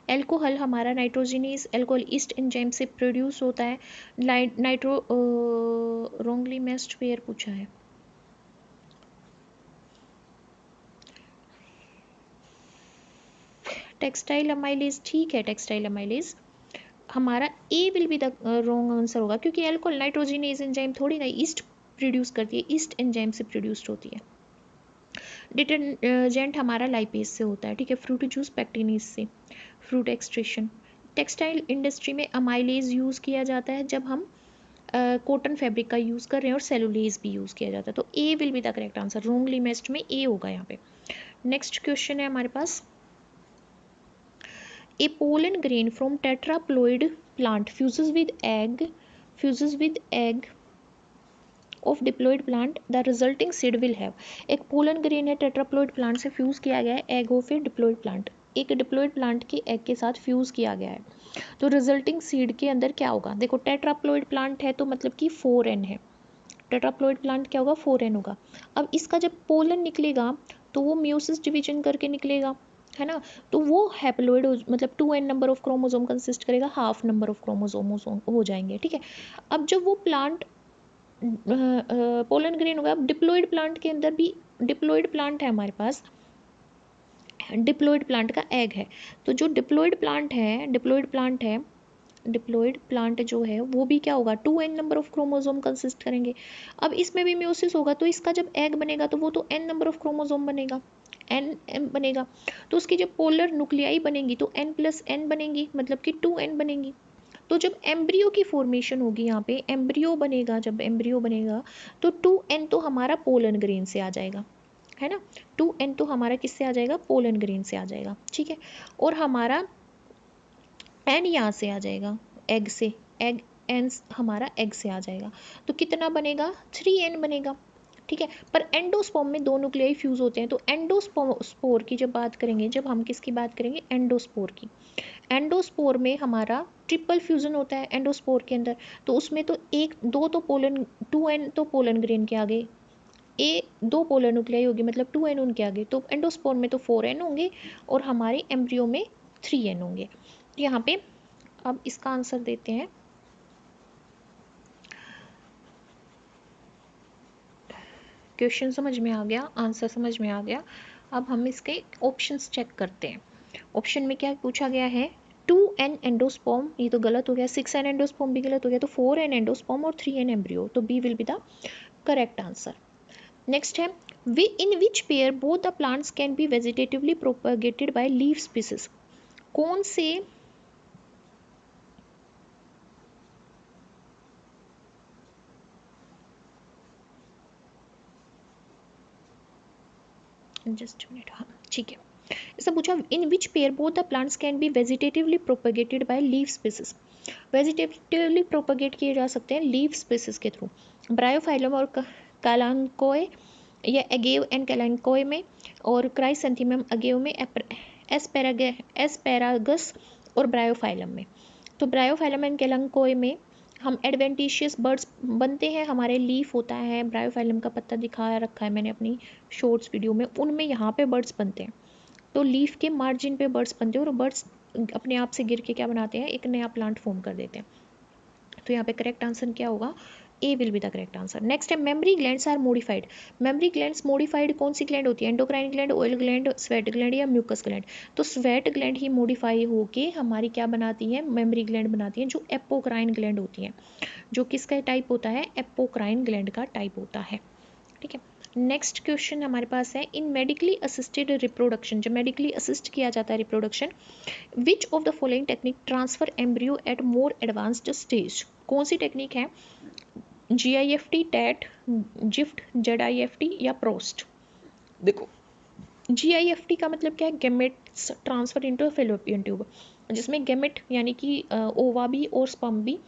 एल्कोहल हमारा नाइट्रोजिनेज, एल्कोहल ईस्ट एंजाइम से प्रोड्यूस होता है, नाइट्रो रोंगली मैच्ड पेयर पूछा है। टेक्सटाइल अमाइलेज ठीक है, टेक्सटाइल अमाइलेज हमारा A will be the wrong answer होगा, क्योंकि एल्कोहल नाइट्रोजिनेज एंजाइम थोड़ी ना ईस्ट प्रोड्यूस करती है, ईस्ट एंजाइम से प्रोड्यूस्ड होती है। डिटर्जेंट हमारा लाइपेज से होता है, ठीक है, फ्रूट जूस पैक्टिनेज से, फ्रूट एक्सट्रेशन। टेक्सटाइल इंडस्ट्री में अमाइलेज यूज़ किया जाता है जब हम कॉटन फैब्रिक का यूज़ कर रहे हैं, और सेलुलेज भी यूज़ किया जाता है, तो A will be the correct answer, wrongly matched में ए होगा यहाँ पे। नेक्स्ट क्वेश्चन है हमारे पास, a pollen grain from tetraploid plant fuses with egg of diploid plant, the resulting seed will have. एक पोलन ग्रेन है, टेट्राप्लोइड प्लांट से फ्यूज किया गया है, egg of a diploid plant, एक डिप्लॉयड प्लांट के एग के साथ फ्यूज किया गया है, तो रिजल्टिंग सीड के अंदर क्या होगा? देखो टेट्राप्लोइड प्लांट है तो मतलब कि 4N है, टेट्राप्लोइड प्लांट क्या होगा? 4N होगा। अब इसका जब पोलन निकलेगा तो वो म्यूसिस डिवीजन करके निकलेगा, है ना, तो वो हैप्लोइड मतलब 2N number of chromosome consist करेगा, हाफ नंबर ऑफ क्रोमोसोम हो जाएंगे, ठीक है। अब जब वो प्लांट पोलन ग्रेन होगा, अब डिप्लॉयड प्लांट के अंदर भी डिप्लॉयड प्लांट है हमारे पास, डिप्लॉयड प्लांट का एग है, तो जो डिप्लॉयड प्लांट है डिप्लॉयड प्लांट जो है वो भी क्या होगा? 2N number of chromosome consist करेंगे। अब इसमें भी म्यूसिस होगा, तो इसका जब एग बनेगा तो वो तो N नंबर ऑफ क्रोमोसोम बनेगा, N बनेगा, तो उसकी जब पोलर न्यूक्लियाई बनेंगी तो N+N बनेंगी, मतलब कि 2N बनेंगी। तो जब एम्ब्रियो की फॉर्मेशन होगी, यहाँ पे एम्ब्रियो बनेगा, जब एम्ब्रियो बनेगा तो 2N तो हमारा पोलन ग्रेन से आ जाएगा, है ना, 2N तो हमारा किससे आ जाएगा? पोलन ग्रेन से आ जाएगा, ठीक है। और हमारा N यहाँ से आ जाएगा, एग से, एग N हमारा एग से आ जाएगा, तो कितना बनेगा? 3N बनेगा, ठीक है। पर एंडोस्पर्म में दो न्यूक्लियाई फ्यूज होते हैं, तो एंडोस्पोर की जब बात करेंगे, जब हम किसकी बात करेंगे? एंडोस्पोर की। एंडोस्पोर में हमारा ट्रिपल फ्यूजन होता है एंडोस्पोर के अंदर, तो उसमें तो दो तो पोलन 2N तो पोलन ग्रेन के आगे, दो पोलर न्यूक्लियाई होगी, मतलब 2N उनके आगे, तो एंडोस्पोर में तो 4N होंगे और हमारे एम्ब्रियो में 3N होंगे। यहाँ पे अब इसका आंसर देते हैं, क्वेश्चन समझ में आ गया, आंसर समझ में आ गया। अब हम इसके ऑप्शंस चेक करते हैं। ऑप्शन में क्या पूछा गया है? 2N एंडोस्पर्म, ये तो गलत हो गया, 6N एंडोस्पर्म भी गलत हो गया, तो 4N एंडोस्पर्म और 3N एम्ब्रियो, तो B will be the correct answer. Next है, in which pair both the plants can be vegetatively propagated by leaf species, कौन से जस्ट मिनट, हाँ ठीक है, ऐसा पूछा, in which pair both the plants can be vegetatively propagated by leaf species, vegetatively propagate किए जा सकते हैं लीफ स्पीसीज के थ्रू, ब्रायोफाइलम और कालांकोए या एगेव एंड कैलांकोए में, और क्राइसेंथेमम अगेव में, एस्पेरागस और ब्रायोफाइलम में। तो ब्रायोफाइलम एंड कैलांकोए में हम एडवेंटिशियस बर्ड्स बनते हैं, हमारे लीफ होता है, ब्रायोफाइलम का पत्ता दिखा रखा है मैंने अपनी शॉर्ट्स वीडियो में, उनमें यहाँ पे बर्ड्स बनते हैं, तो लीफ के मार्जिन पे बर्ड्स बनते हैं, और बर्ड्स अपने आप से गिर के क्या बनाते हैं, एक नया प्लांट फॉर्म कर देते हैं। तो यहाँ पे करेक्ट आंसर क्या होगा, A will be the correct answer. Next है mammary glands are modified. Mammary glands modified कौन सी ग्लैंड होती है, endocrine gland, oil gland, sweat gland या म्यूकस ग्लैंड। तो स्वेट ग्लैंड ही मॉडिफाई होके हमारी क्या बनाती है, मेमरी ग्लैंड बनाती है, जो एपोक्राइन ग्लैंड होती है, जो किसका टाइप होता है, एपोक्राइन ग्लैंड का टाइप होता है। ठीक है, नेक्स्ट क्वेश्चन हमारे पास है, इन मेडिकली असिस्टेड रिप्रोडक्शन, जब मेडिकली असिस्ट किया जाता है reproduction, which of the following technique transfer embryo at more advanced stage. कौन सी टेक्निक है, GIFT, टैट, जिफ्ट, ZIFT या प्रोस्ट। देखो GIFT का मतलब क्या है, gametes transfer into fallopian tube, जिसमें गेमेट यानी कि ओवा भी और स्पर्म भी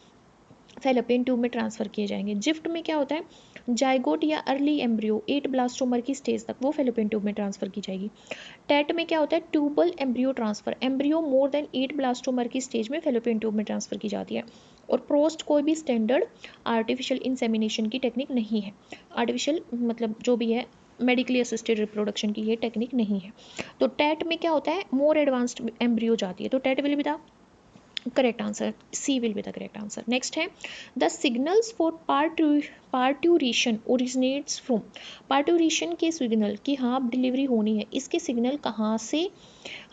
फेलोपियन ट्यूब में ट्रांसफर किए जाएंगे। जिफ्ट में क्या होता है, जाइगोट या अर्ली एम्ब्रियो 8 ब्लास्टोमर की स्टेज तक वो फेलोपियन ट्यूब में ट्रांसफर की जाएगी। टैट में क्या होता है, tubal embryo transfer, embryo more than 8 blastomere की स्टेज में फेलोपियन ट्यूब में ट्रांसफर की जाती है। और प्रोस्ट कोई भी स्टैंडर्ड आर्टिफिशियल इंसेमिनेशन की टेक्निक नहीं है, आर्टिफिशियल मतलब जो भी है मेडिकली असिस्टेड रिप्रोडक्शन की ये टेक्निक नहीं है। तो टैट में क्या होता है, मोर एडवांस्ड एम्ब्रियो जाती है, तो that will be the correct answer, C will be the correct answer. Next है, the signals for parturition originates from, parturition के सिग्नल कि हाँ अब डिलीवरी होनी है, इसके सिग्नल कहाँ से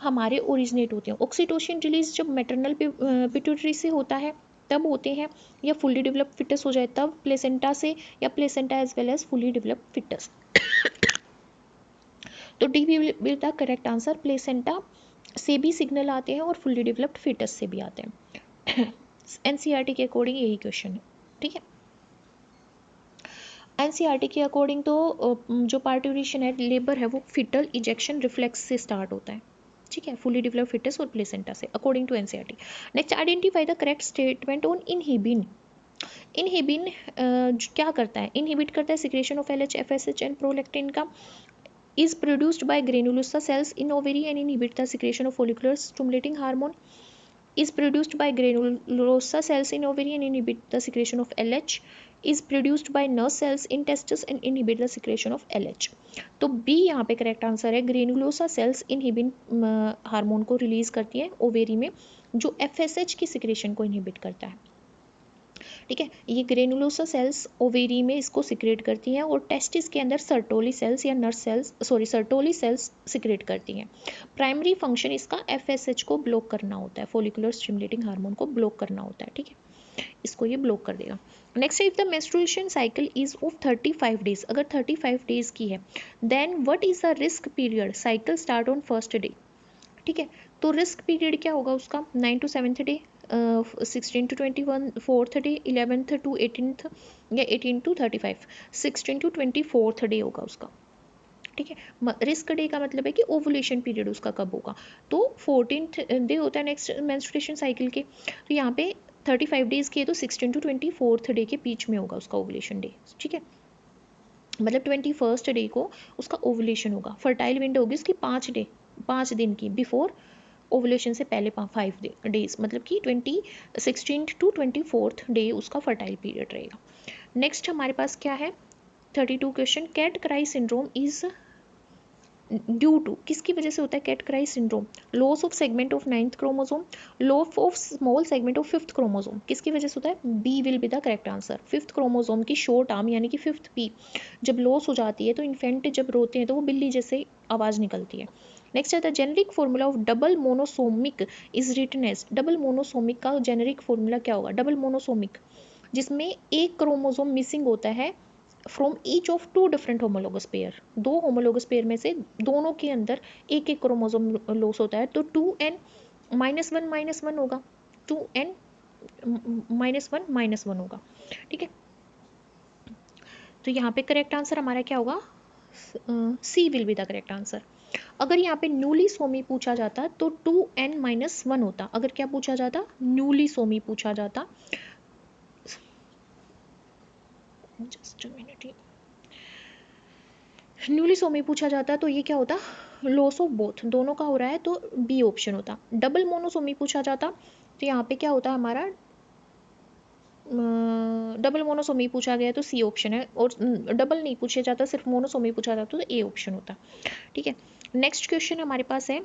हमारे ओरिजिनेट होते हैं। ऑक्सीटोसिन रिलीज जब मैटरनल पिट्यूटरी से होता है तब होते हैं, या फुली डेवलप्ड फिटस हो जाए तब प्लेसेंटा से, या placenta as well as fully developed foetus. तो D will be the correct answer, placenta से भी सिग्नल आते हैं और फुली डेवलप्ड फिटस से भी आते हैं। एनसीईआरटी के अकॉर्डिंग यही क्वेश्चन है। ठीक है, एनसीईआरटी के अकॉर्डिंग तो जो पार्ट्यूरेशन है, लेबर है, वो फिटल इजेक्शन रिफ्लेक्स से स्टार्ट होता है। ठीक है, फुली डेवलप्ड फिटस और प्लेसेंटा से, according to NCERT. Next, identify the correct statement on inhibin. Inhibin क्या करता है, इनहिबिट करता है secretion of LH, FSH and prolactin का, is produced by granulosa cells in ovary and inhibit the secretion of follicular stimulating hormone, is produced by granulosa cells in ovary and inhibit the secretion of LH, is produced by nerve cells in testes and inhibit the secretion of LH। तो B यहाँ पे correct answer है, granulosa cells inhibin hormone को release करती है ovary में, जो FSH की सिक्रेशन को इनहिबिट करता है। ठीक है, ये ग्रेनुलोसा सेल्स ओवेरी में इसको सिक्रेट करती हैं, और टेस्टिस के अंदर सर्टोली सेल्स या nurse cells Sertoli cells secrete करती हैं। प्राइमरी फंक्शन इसका FSH को ब्लॉक करना होता है, फॉलिकुलर स्टिमुलेटिंग हार्मोन को ब्लॉक करना होता है। ठीक है, इसको ये ब्लॉक कर देगा। Next, if the menstruation cycle is of 35 days, अगर 35 डेज की है, then what is the risk period, cycle start on first day. ठीक है, तो रिस्क पीरियड क्या होगा उसका, 9 to 7th day, 16 to 21 4th day, 11th to 18th या 18 to 35, 16 to 24th डे होगा उसका। ठीक है, रिस्क डे का मतलब है कि ओवुलेशन पीरियड उसका कब होगा, तो 14th डे होता है नेक्स्ट मेंस्ट्रुएशन साइकिल के। तो यहाँ पे 35 डेज की है, तो 16 to 24th डे के बीच में होगा उसका ओवुलेशन डे। ठीक है, मतलब 21st डे को उसका ओवुलेशन होगा। फर्टाइल विंडो होगी उसकी 5 दिन की, बिफोर ओवुलेशन से पहले 5 डेज, मतलब कि 16th to 24th डे उसका फर्टाइल पीरियड रहेगा। नेक्स्ट हमारे पास क्या है, 32 question, cat cry syndrome is due to, किसकी वजह से होता है cat cry syndrome, loss of segment of 9th chromosome, loss of small segment of 5th chromosome, किसकी वजह से होता है, B will be the correct answer. 5th chromosome की शॉर्ट आर्म यानी कि 5th पी जब लॉस हो जाती है, तो इन्फेंट जब रोते हैं तो वो बिल्ली जैसे आवाज़ निकलती है। नेक्स्ट है the generic formula of double monosomic is written as, double monosomic का जेनरिक फॉर्मूला क्या होगा, डबल मोनोसोमिक जिसमें एक क्रोमोसोम मिसिंग होता है from each of 2 different homologous pair, 2 homologous pair में से दोनों के अंदर एक एक क्रोमोसोम लॉस होता है, तो 2n-1 होगा, 2n-1 होगा। ठीक है, तो यहाँ पे करेक्ट आंसर हमारा क्या होगा, C will be the correct answer. अगर यहाँ पे न्यूली सोमी पूछा जाता तो 2n-1 होता, अगर क्या पूछा जाता, न्यूली सोमी पूछा जाता, just a minute, nullisomy पूछा जाता तो ये क्या होता, लॉस ऑफ बोथ, दोनों का हो रहा है तो बी ऑप्शन होता। डबल मोनोसोमी पूछा जाता तो यहाँ पे क्या होता हमारा, डबल मोनोसोमी पूछा गया तो सी ऑप्शन है, और डबल नहीं पूछा जाता सिर्फ मोनोसोमी पूछा जाता तो ए ऑप्शन होता। ठीक है, नेक्स्ट क्वेश्चन हमारे पास है,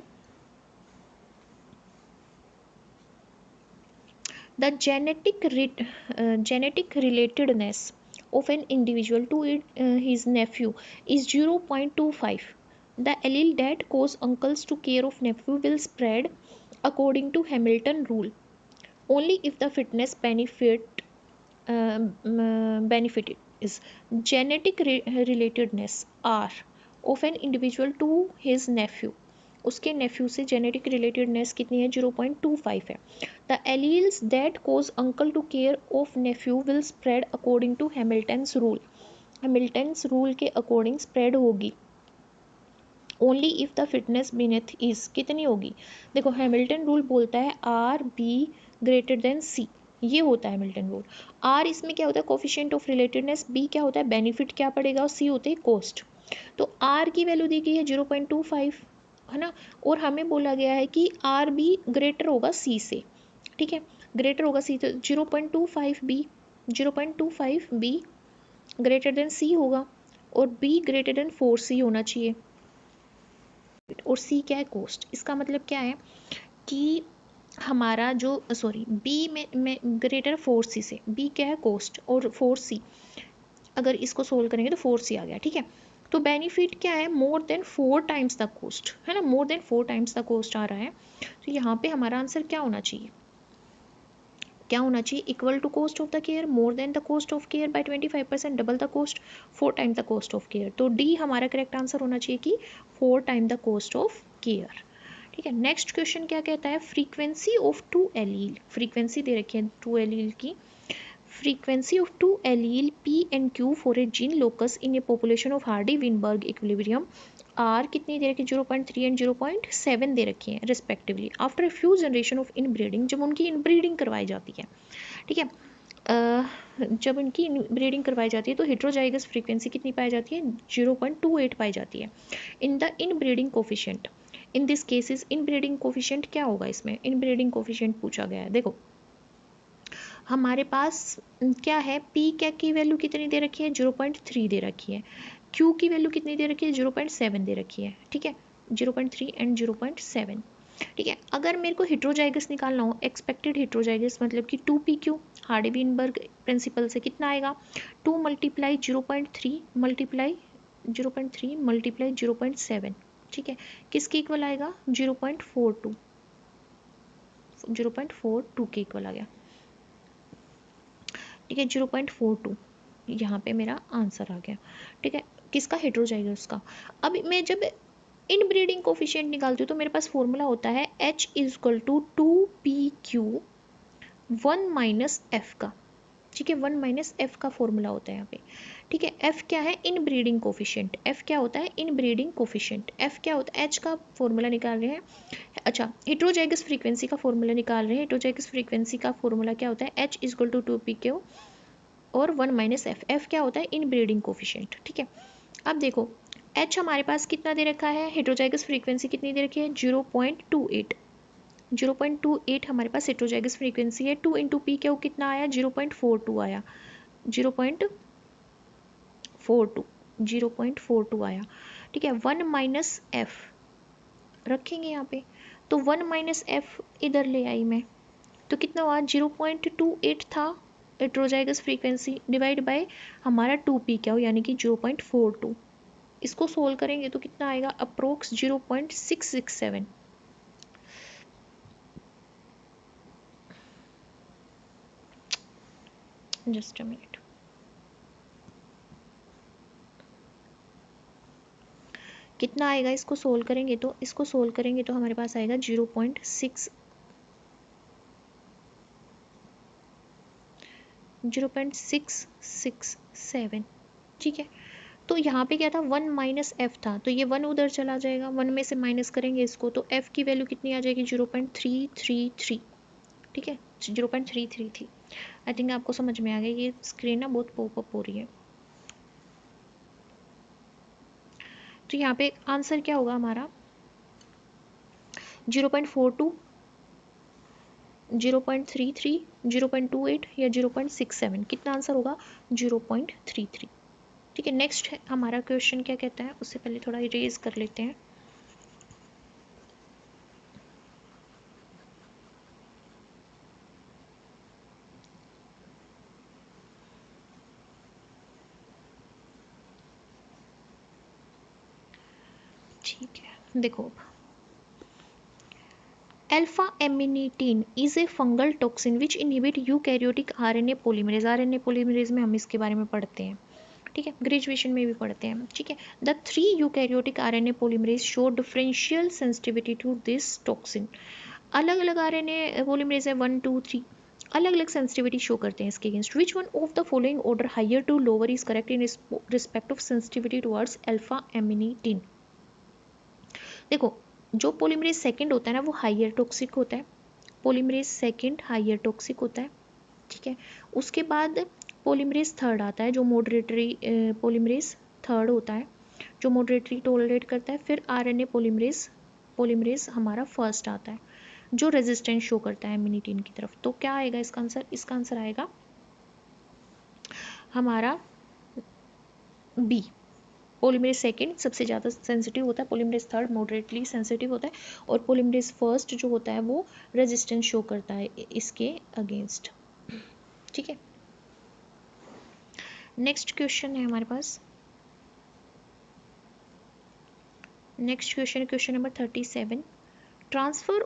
The genetic relatedness of an individual to his nephew is 0.25. The allele that cause uncles to care of nephew will spread according to Hamilton rule only if the fitness benefit is genetic relatedness R of an individual to his nephew. उसके नेफ्यू से genetic relatedness कितनी है 0.25 है. The alleles that cause uncle to care of nephew will spread according to Hamilton's rule. Hamilton's rule के according spread होगी only if the fitness beneath is कितनी होगी. देखो हैमिल्टन रूल बोलता है R B greater than C. ये होता है हैमिल्टन रूल. आर इसमें क्या होता है कोफिशिएंट ऑफ रिलेटेडनेस, बी क्या होता है बेनिफिट क्या पड़ेगा और सी होते है कॉस्ट. तो आर की वैल्यू दी गई है 0.25 है ना, और हमें बोला गया है कि आर बी ग्रेटर होगा सी से. ठीक है, ग्रेटर होगा सी तो 0.25 बी ग्रेटर देन सी होगा और बी ग्रेटर देन 4C होना चाहिए. और सी क्या है कॉस्ट. इसका मतलब क्या है कि हमारा जो बी में ग्रेटर 4C से, बी क्या है कॉस्ट और 4C अगर इसको सोल्व करेंगे तो 4C आ गया. ठीक है, तो बेनिफिट क्या है more than 4 times the cost है ना, more than 4 times the cost आ रहा है. तो यहाँ पे हमारा आंसर क्या होना चाहिए, क्या होना चाहिए equal to cost of the care more than the cost of care by 25%, double the cost 4 time the cost of care. तो डी हमारा करेक्ट आंसर होना चाहिए कि 4 time the cost of care. ठीक है, नेक्स्ट क्वेश्चन क्या कहता है फ्रीक्वेंसी ऑफ 2 एलील. फ्रीक्वेंसी दे रखी है 2 एलील की. Frequency of 2 allele P and Q for a gene locus in a population of Hardy-Weinberg equilibrium R कितनी दे रखी है 0.3 एंड 0.7 दे रखी है respectively after a few generation of inbreeding. जब उनकी इनब्रीडिंग करवाई जाती है, ठीक है, जब उनकी इनब्रीडिंग करवाई जाती है तो हेट्रोजाइगस फ्रीक्वेंसी कितनी पाई जाती है 0.28 पाई जाती है. In the inbreeding coefficient in this cases inbreeding coefficient क्या होगा, इसमें इनब्रीडिंग कोफिशिएंट पूछा गया है. देखो हमारे पास क्या है पी क्या की वैल्यू कितनी दे रखी है 0.3 दे रखी है, क्यू की वैल्यू कितनी दे रखी है 0.7 दे रखी है. ठीक है, 0.3 एंड 0.7. ठीक है, अगर मेरे को हेट्रोजाइगस निकालना हो एक्सपेक्टेड हेट्रोजाइगस मतलब कि 2PQ हार्डी-विनबर्ग प्रिंसिपल से कितना आएगा 2 मल्टीप्लाई 0.3 मल्टीप्लाई 0.7. ठीक है, किसके इक्वल आएगा 0.42 के इक्वल आ गया. ठीक है 0.42 यहाँ पे मेरा आंसर आ गया. ठीक है, किसका हेट्रोजाइगस का. अब मैं जब इनब्रीडिंग कोफिशिएंट निकालती हूँ तो मेरे पास फॉर्मूला होता है H is equal to 2PQ 1 minus F का. ठीक है, 1 माइनस F का फॉर्मूला होता है यहाँ पे. ठीक है, F क्या है इनब्रीडिंग कोफिशिएंट. F क्या होता है इनब्रीडिंग कोफिशिएंट. F क्या होता है H का फॉर्मूला निकाल रहे हैं. अच्छा, हेट्रोजाइगस फ्रीक्वेंसी का फॉर्मूला निकाल रहे हैं. हेट्रोजाइगस फ्रीक्वेंसी का फॉर्मूला क्या होता है H is equal to 2PQ और 1 माइनस F. F क्या होता है इनब्रीडिंग कोफिशिएंट. ठीक है, अब देखो H हमारे पास कितना दे रखा है हेट्रोजाइगस फ्रीक्वेंसी कितनी दे रखी है 0.28. 0.28 हमारे पास हेट्रोजाइगस फ्रीक्वेंसी है. 2 इंटू पी क्या कितना आया 0.42 आया 0.42 आया. ठीक है, 1 माइनस F रखेंगे यहाँ पे तो 1 माइनस F इधर ले आई मैं तो कितना हुआ 0.28 था हेट्रोजाइगस फ्रीक्वेंसी डिवाइड बाय हमारा 2p क्या हो यानी कि 0.42. इसको सोल्व करेंगे तो कितना आएगा अप्रोक्स 0.667. Just a minute. कितना आएगा इसको सोल्व करेंगे तो हमारे पास आएगा 0.667. ठीक है, तो यहाँ पे क्या था 1 माइनस F था तो ये 1 उधर चला जाएगा 1 में से माइनस करेंगे इसको तो F की वैल्यू कितनी आ जाएगी 0.333. ठीक है 0.333. आई थिंक आपको समझ में आ गया. ये स्क्रीन ना बहुत पॉपअप हो रही है. तो यहाँ पे आंसर क्या होगा हमारा 0.42 0.33 0.28 या 0.67. कितना आंसर होगा 0.33. ठीक है, नेक्स्ट है हमारा क्वेश्चन क्या कहता है उससे पहले थोड़ा इरेज कर लेते हैं. ठीक है, देखो alpha amanitin is a fungal toxin which inhibit eukaryotic RNA polymerase. RNA polymerase में हम इसके बारे में पढ़ते हैं, ठीक है, ग्रेजुएशन में भी पढ़ते हैं, ठीक है। The 3 eukaryotic RNA polymerase show differential sensitivity to this toxin. अलग अलग आरएनए पॉलीमरेज है 1 2 3, अलग अलग सेंसिटिविटी शो करते हैं इसके against. Which one of the following order higher to lower is correct in respect of sensitivity towards alpha amanitin. देखो जो पॉलीमरेज सेकंड होता है ना वो हायर टॉक्सिक होता है, पॉलीमरेज सेकंड हायर टॉक्सिक होता है, ठीक है। उसके बाद पॉलीमरेज थर्ड आता है जो मॉडरेटरी पॉलीमरेज थर्ड होता है जो मॉडरेटरी टॉलरेट करता है। फिर आरएनए पॉलीमरेज हमारा फर्स्ट आता है जो रेजिस्टेंस शो करता है एमिनिटीन की तरफ। तो क्या आएगा इसका आंसर? इसका आंसर आएगा हमारा बी। पॉलीमरेज सेकंड सबसे ज़्यादा सेंसिटिव होता है, पॉलीमरेज थर्ड मॉडरेटली सेंसिटिव होता है, और पॉलीमरेज फर्स्ट जो होता है वो रेजिस्टेंस शो करता है इसके अगेंस्ट, ठीक है। नेक्स्ट क्वेश्चन है हमारे पास, next question number 37। Transfer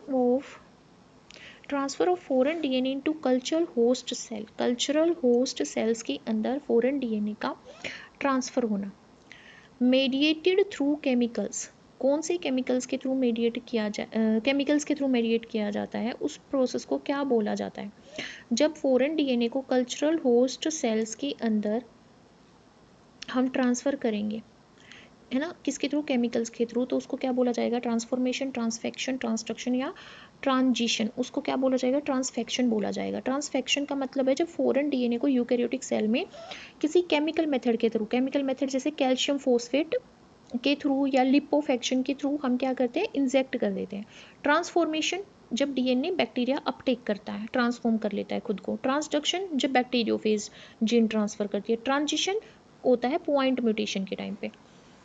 of foreign DNA into cultural host cell. Cultural host cells के अंदर फॉरेन डीएनए का ट्रांसफर होना मेडिएटेड थ्रू केमिकल्स। कौन से केमिकल्स के थ्रू मेडिएट किया जाता है, उस प्रोसेस को क्या बोला जाता है? जब फॉरेन डीएनए को कल्चरल होस्ट सेल्स के अंदर हम ट्रांसफ़र करेंगे, है ना, किसके थ्रू? केमिकल्स के थ्रू, तो उसको क्या बोला जाएगा? ट्रांसफॉर्मेशन, ट्रांसफेक्शन, ट्रांसडक्शन या ट्रांजिशन, उसको क्या बोला जाएगा? ट्रांसफेक्शन बोला जाएगा। ट्रांसफेक्शन का मतलब है जब फॉरेन डीएनए को यूकैरियोटिक सेल में किसी केमिकल मेथड के थ्रू, केमिकल मेथड जैसे कैल्शियम फॉस्फेट के थ्रू या लिपोफेक्शन के थ्रू हम क्या करते हैं? इंजेक्ट कर देते हैं। ट्रांसफॉर्मेशन जब डीएनए बैक्टीरिया अपटेक करता है, ट्रांसफॉर्म कर लेता है खुद को। ट्रांसडक्शन जब बैक्टीरियोफेज जीन ट्रांसफर करती है। ट्रांजिशन होता है पॉइंट म्यूटेशन के टाइम पे।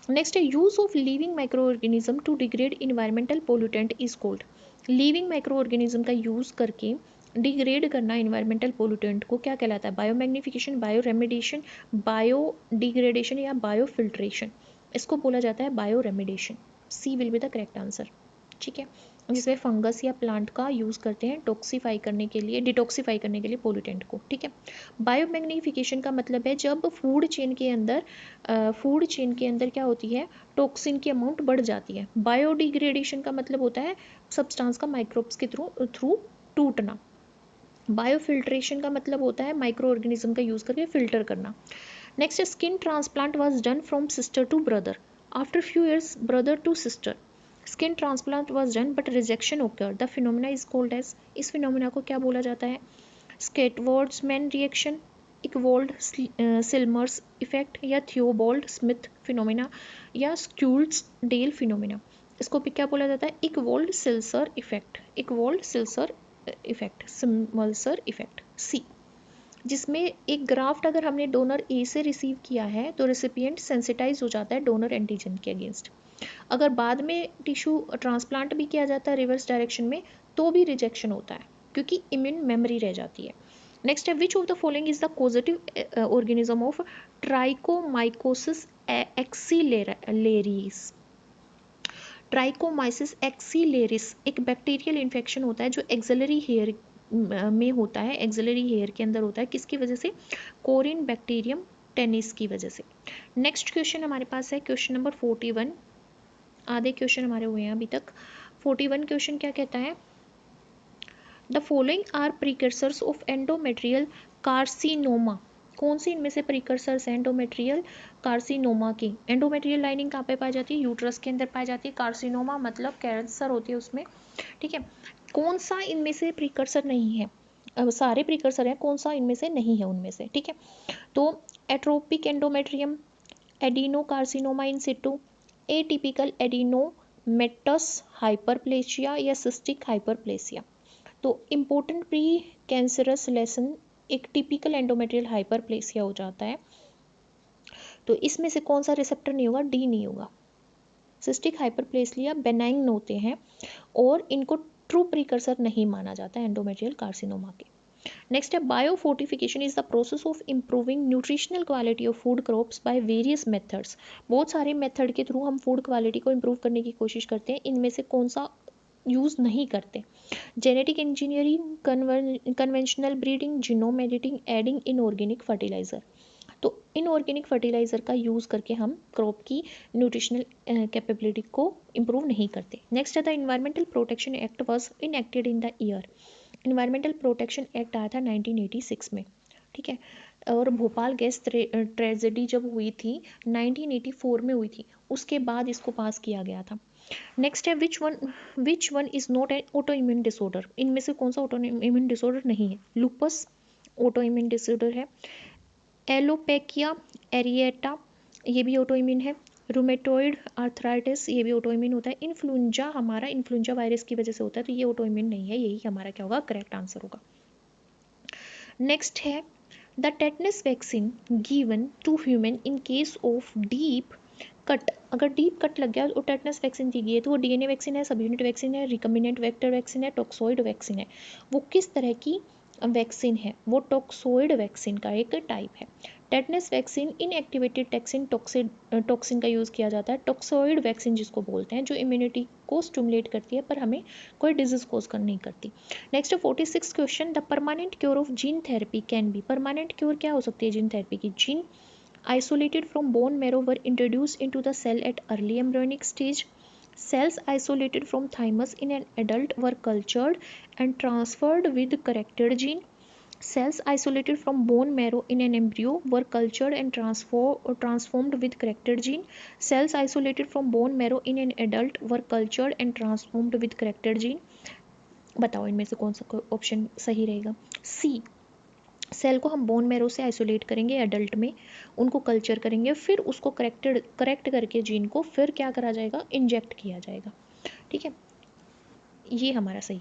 नेक्स्ट है use of living microorganism to degrade environmental pollutant is called. Living microorganism का यूज करके डिग्रेड करना इन्वायरमेंटल पोल्यूटेंट को क्या कहलाता है? Biomagnification, bioremediation, biodegradation या बायो फिल्ट्रेशन, इसको बोला जाता है bioremediation. C will be the correct answer, ठीक है। जिसमें फंगस या प्लांट का यूज़ करते हैं टॉक्सीफाई करने के लिए, डिटॉक्सीफाई करने के लिए पोल्यूटेंट को, ठीक है। बायोमैग्निफिकेशन का मतलब है जब फूड चेन के अंदर क्या होती है? टॉक्सिन की अमाउंट बढ़ जाती है। बायोडिग्रेडेशन का मतलब होता है सब्सटेंस का माइक्रोब्स के थ्रू टूटना। बायोफिल्ट्रेशन का मतलब होता है माइक्रो ऑर्गेनिज्म का यूज़ करके फिल्टर करना। Next skin transplant was done from sister to brother. After few years brother to sister skin transplant was done but rejection occurred. The phenomena is called as, इस phenomena को क्या बोला जाता है? स्केटवर्ड्समैन reaction, इकवोल्ड सिल्मर्स effect या थियोबोल्ड Smith phenomena या स्क्यूल्स-डेल phenomena. इसको भी क्या बोला जाता है? इकवोल्ड Silchar effect, इकवोल्ड Silchar effect, सिमल्सर effect. सी, जिसमें एक ग्राफ्ट अगर हमने डोनर ए से रिसीव किया है तो रेसिपिएंट सेंसिटाइज हो जाता है डोनर एंटीजन के अगेंस्ट। अगर बाद में टिश्यू ट्रांसप्लांट भी किया जाता है रिवर्स डायरेक्शन में तो भी रिजेक्शन होता है क्योंकि इम्यून मेमोरी रह जाती है। नेक्स्ट है which of the following is the causative organism of trichomycosis axillaris. Trichomycosis axillaris एक बैक्टीरियल इन्फेक्शन होता है जो एक्सिलरी हेयर में होता है, एक्सिलरी हेयर के अंदर होता है। किसकी वजह से? कोरिन बैक्टीरियम टेनिस की वजह से। नेक्स्ट क्वेश्चन हमारे पास है क्वेश्चन नंबर 41। आधे क्वेश्चन हमारे हुए हैं अभी तक। 41 क्वेश्चन क्या कहता है? The following are precursors of endometrial carcinoma. कौन सी इनमें से प्रीकर्सर्स हैं एंडोमेट्रियल कार्सिनोमा की? एंडोमेट्रियल लाइनिंग कहाँ पे पाई जाती है? यूट्रस के अंदर पाई जाती है। कार्सिनोमा मतलब कैंसर होती है उसमें, ठीक है। कौन सा इनमें से प्रीकर्सर नहीं है? सारे प्रीकर्सर हैं, कौन सा इनमें से नहीं है उनमें से, ठीक है। तो एट्रोपिक एंडोमेट्रियम, एडिनोकार्सिनोमा इन सिटू, एटिपिकल एडिनोमेटस हाइपरप्लेशिया या सिस्टिक हाइपरप्लेशिया। तो इम्पोर्टेंट प्री कैंसरस लेसन एक टिपिकल एंडोमेट्रियल हाइपरप्लेशिया हो जाता है। तो इसमें से कौन सा रिसेप्टर नहीं होगा? डी नहीं होगा। सिस्टिक हाइपरप्लेशिया बेनाइन होते हैं और इनको ट्रू प्रीकर्सर नहीं माना जाता है एंडोमेट्रियल कार्सिनोमा के। नेक्स्ट है bio fortification is the process of improving nutritional quality of food crops by various methods. बहुत सारे मेथड के थ्रू हम फूड क्वालिटी को इम्प्रूव करने की कोशिश करते हैं, इनमें से कौन सा यूज़ नहीं करते? Genetic engineering, conventional breeding, genome editing, adding inorganic fertiliser. तो इनऑर्गेनिक फर्टिलाइजर का यूज़ करके हम क्रॉप की न्यूट्रिशनल कैपेबिलिटी को इम्प्रूव नहीं करते। नेक्स्ट है the environmental protection act was enacted in the year. Environmental protection act आया था 1986 में, ठीक है। और भोपाल गैस ट्रेजेडी जब हुई थी 1984 में हुई थी, उसके बाद इसको पास किया गया था। नेक्स्ट है which one is not an auto immune disorder. इनमें से कौन सा ऑटो इम्यून डिसऑर्डर नहीं है? लूपस ऑटो इम्यून डिसऑर्डर है, एलोपेकिया एरिएटा ये भी ऑटो इम्यून है, रूमेटॉइड आर्थराइटिस ये भी ऑटो इम्यून होता है, इन्फ्लुएंजा हमारा इन्फ्लुएंजा वायरस की वजह से होता है, तो ये ऑटो इम्यून नहीं है, यही हमारा क्या होगा? करेक्ट आंसर होगा। नेक्स्ट है the tetanus vaccine given to human in case of deep cut. अगर डीप कट लग गया और टेटनस वैक्सीन दी गई है तो वो डीएनए वैक्सीन है, सब यूनिट वैक्सीन है, रिकम्बिनेंट वेक्टर वैक्सीन है, टॉक्सोइड वैक्सीन है। वो किस तरह की वैक्सीन है? वो टॉक्सोइड वैक्सीन का एक टाइप है। टेटनस वैक्सीन इनएक्टिवेटेड टॉक्सिन का यूज़ किया जाता है। टॉक्सोइड वैक्सीन जिसको बोलते हैं, जो इम्यूनिटी को स्टिमुलेट करती है पर हमें कोई डिजीज कोज कर नहीं करती। Next 46 question the permanent cure of gene therapy can be. Permanent cure क्या हो सकती है जीन थेरेपी की? Gene isolated from bone marrow were introduced into the cell at early embryonic stage. Cells isolated from thymus in an adult were cultured and transferred with corrected gene. Cells isolated from bone marrow in an embryo were cultured and transformed with corrected gene. Cells isolated from bone marrow in an adult were cultured and transformed with corrected gene. बताओ इनमें से कौन सा option सही रहेगा? सी। Cell को हम bone marrow से आइसोलेट करेंगे एडल्ट में, उनको कल्चर करेंगे, फिर उसको करेक्ट करके जीन को फिर क्या करा जाएगा? इंजेक्ट किया जाएगा, ठीक है। ये हमारा सही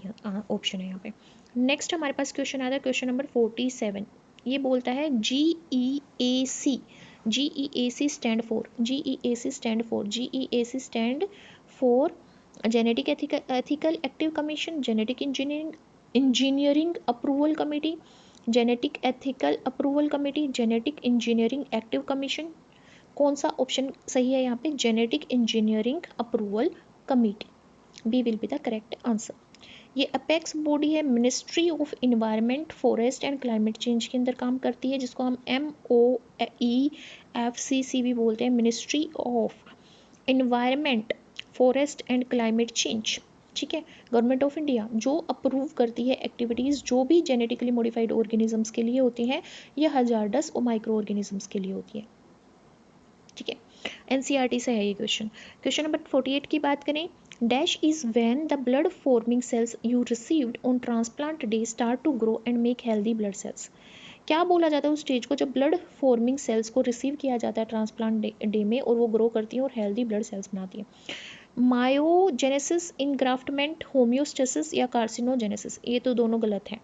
ऑप्शन है यहाँ पे। नेक्स्ट हमारे पास क्वेश्चन आता है क्वेश्चन नंबर 47। ये बोलता है GEAC। GEAC stand for genetic ethical active commission, genetic engineering approval committee, genetic ethical approval committee, genetic engineering active commission. कौन सा ऑप्शन सही है यहाँ पे? Genetic engineering approval committee, B will be the correct answer. ये apex body है, ministry of environment forest and climate change के अंदर काम करती है, जिसको हम MOEFCC भी बोलते हैं, ministry of environment forest and climate change, ठीक है। गवर्नमेंट ऑफ इंडिया जो अप्रूव करती है एक्टिविटीज़ जो भी जेनेटिकली मॉडिफाइड ऑर्गेनिजम्स के लिए होती हैं या हजार्डस और माइक्रो ऑर्गेनिजम्स के लिए होती है, ठीक है। NCERT से है ये क्वेश्चन। क्वेश्चन नंबर 48 की बात करें, dash is when the blood forming cells you received on transplant day start to grow and make healthy blood cells. क्या बोला जाता है उस स्टेज को जब ब्लड फॉर्मिंग सेल्स को रिसीव किया जाता है ट्रांसप्लांट डे में और वो ग्रो करती हैं और हेल्दी ब्लड सेल्स बनाती हैं? मायोजेनेसिस, इनग्राफ्टमेंट, होम्योस्टेसिस या कार्सिनोजेनेसिस। ये तो दोनों गलत है।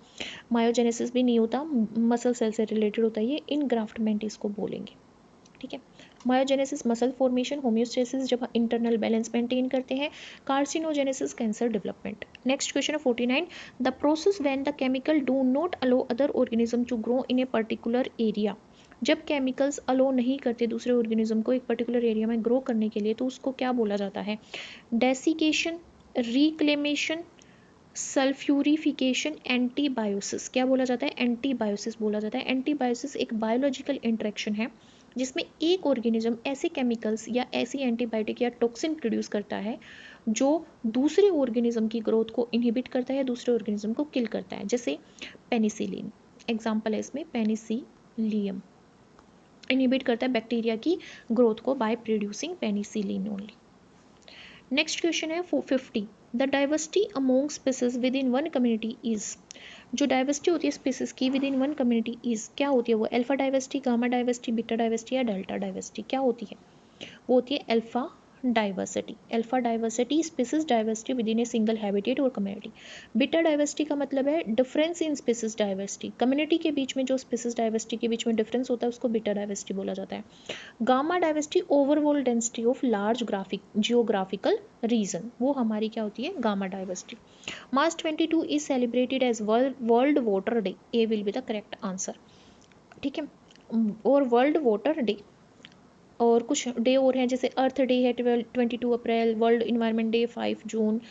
मायोजेनेसिस भी नहीं होता, मसल सेल से रिलेटेड होता है, ये इनग्राफ्टमेंट इसको बोलेंगे, ठीक है। मायोजेनेसिस मसल फॉर्मेशन, होम्योस्टेसिस जब इंटरनल बैलेंस मेंटेन करते हैं, carcinogenesis cancer development. Next question है 49 the process when the chemical do not allow other organism to grow in a particular area. जब केमिकल्स अलो नहीं करते दूसरे ऑर्गेनिज्म को एक पर्टिकुलर एरिया में ग्रो करने के लिए, तो उसको क्या बोला जाता है? Desiccation, reclamation, sulphurification, antibiosis. क्या बोला जाता है? एंटीबायोसिस बोला जाता है। एंटीबायोसिस एक बायोलॉजिकल इंटरेक्शन है जिसमें एक ऑर्गेनिज्म ऐसे केमिकल्स या ऐसी एंटीबायोटिक या टॉक्सिन प्रोड्यूस करता है जो दूसरे ऑर्गेनिज्म की ग्रोथ को इनहिबिट करता है, दूसरे ऑर्गेनिज्म को किल करता है, जैसे पेनिसिलिन एग्जाम्पल है इसमें, पेनिसिलियम इनहिबिट करता है बैक्टीरिया की ग्रोथ को by producing penicillin only. Next question है 450 the diversity among species with in one community is. जो डाइवर्सिटी होती है स्पीसीज की with in one community is क्या होती है? वो alpha diversity, gamma diversity, beta diversity या डेल्टा डाइवर्सिटी क्या होती है? वो होती है alpha diversity, alpha diversity species diversity with in a single habitat और कम्युनिटी। बीटा डाइवर्सिटी का मतलब है difference in species diversity, community के बीच में जो स्पीसीज डाइवर्सिटी के बीच में डिफरेंस होता है उसको बीटा डाइवर्सिटी बोला जाता है। Gamma diversity overall density of large geographical region, वो हमारी क्या होती है, gamma diversity. March 22 is celebrated as World Water Day, A will be the correct answer, ठीक है। और वर्ल्ड वाटर डे और कुछ डे और हैं, जैसे अर्थ डे है 22 अप्रैल, वर्ल्ड इन्वायरमेंट डे 5 जून,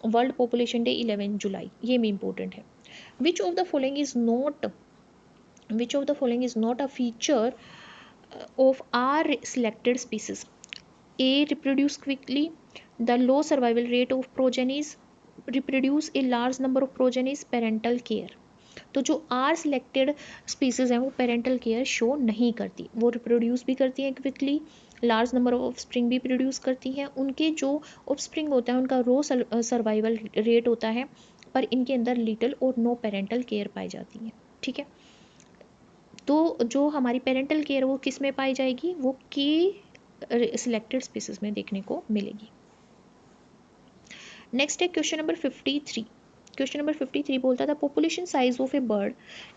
वर्ल्ड पॉपुलेशन डे 11 जुलाई, ये भी इंपॉर्टेंट है। Which of the following is not a feature of our selected species? A. Reproduce quickly. The low survival rate of progenies. Reproduce a large number of progenies. Parental care. तो जो are selected species हैं वो parental care show नहीं करती, वो reproduce भी करती हैं quickly, large number of offspring भी प्रोड्यूस करती हैं, उनके जो ऑफस्प्रिंग होता है उनका रो सर्वाइवल रेट होता है, पर इनके अंदर लिटिल और नो पेरेंटल केयर पाई जाती है, ठीक है। तो जो हमारी पेरेंटल केयर वो किस में पाई जाएगी, वो के सिलेक्टेड स्पीसीज में देखने को मिलेगी। नेक्स्ट है क्वेश्चन नंबर 53। क्वेश्चन नंबर 53 बोलता था population size of A bird,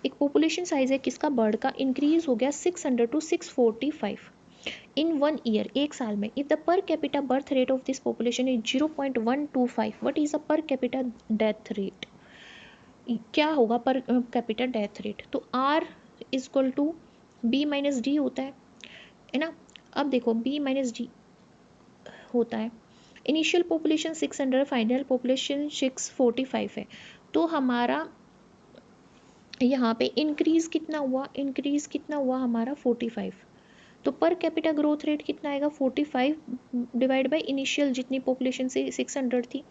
एक पॉपुलेशन साइज है किसका, बर्ड का, इंक्रीज हो गया 600 टू 645 इन 1 ईयर, एक साल में। If the per capita birth rate of this population is 0.125, what is the per capita death rate, क्या होगा पर कैपिटा डेथ रेट। तो R is equal to B minus D होता है ना। अब देखो बी माइनस डी होता है, इनिशियल पॉपुलेशन 600, फाइनल पॉपुलेशन 645 है, तो हमारा यहाँ पे इंक्रीज कितना हुआ हमारा 45, तो पर कैपिटा ग्रोथ रेट कितना आएगा 45 डिवाइड बाय इनिशियल जितनी पॉपुलेशन से 600 थी,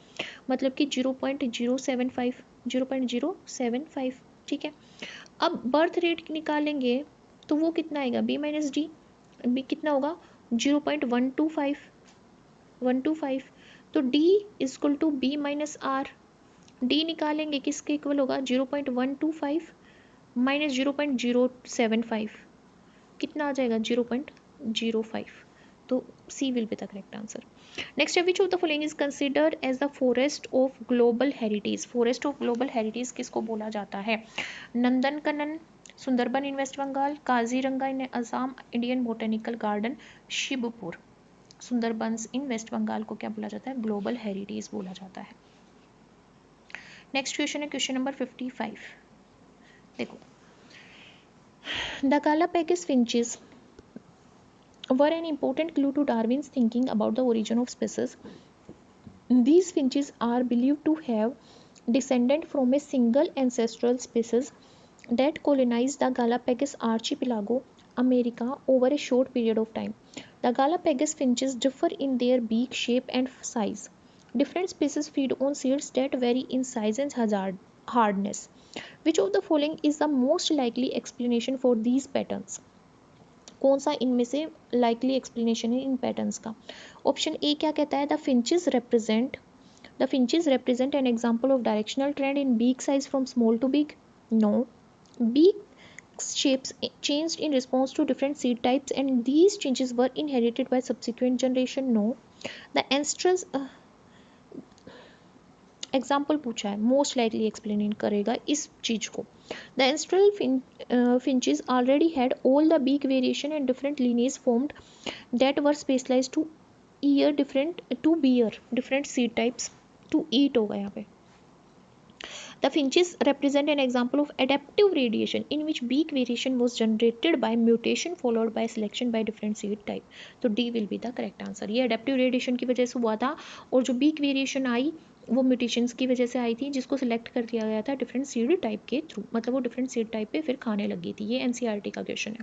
मतलब कि 0.075, ठीक है। अब बर्थ रेट निकालेंगे तो वो कितना आएगा, बी माइनस डी, बी कितना होगा 0.125, तो D is equal to B minus R, D निकालेंगे किसके इक्वल होगा 0.125 माइनस 0.075, कितना आ जाएगा 0.05, तो C will be the correct answer. Next है which of the following is considered as the forest of global heritage, forest of global heritage किसको बोला जाता है, Nandankanan, Sundarban in West Bengal, Kaziranga in Assam, Indian botanical garden Shibpur. Sundarbans in West Bengal को क्या बोला जाता है, ग्लोबल हेरिटेज बोला जाता है। नेक्स्ट क्वेश्चन है क्वेश्चन नंबर 55। देखो the Galapagos finches were an important clue to Darwin's thinking about the origin of species. These finches are believed to have descended from a single ancestral species that colonized the Galapagos archipelago, America, over a short period of time. The Galapagos finches differ in their beak shape and size. Different species feed on seeds that vary in size and hardness. Which of the following is the most likely explanation for these patterns? कौन सा इनमें से likely explanation है इन patterns का। Option A क्या कहता है, the finches represent an example of directional trend in beak size from small to big. No. Beak shapes changed in response to different seed types and these changes were inherited by subsequent generation. No. The ancestors example पूछा है, most likely explain करेगा इस चीज को। The ancestral finches already had all the beak variation and different lineage formed that were specialised to bear different seed types to eat होगा यहाँ पे। The finches represent an example of adaptive radiation in which beak variation was generated by mutation followed by selection by different seed type. तो D will be the correct answer. ये adaptive radiation की वजह से हुआ था और जो beak variation आई वो म्यूटेशंस की वजह से आई थी जिसको सिलेक्ट कर दिया गया था डिफरेंट सीड टाइप के थ्रू, मतलब वो डिफरेंट सीड टाइप पे फिर खाने लगी थी। ये एनसीईआरटी का क्वेश्चन है।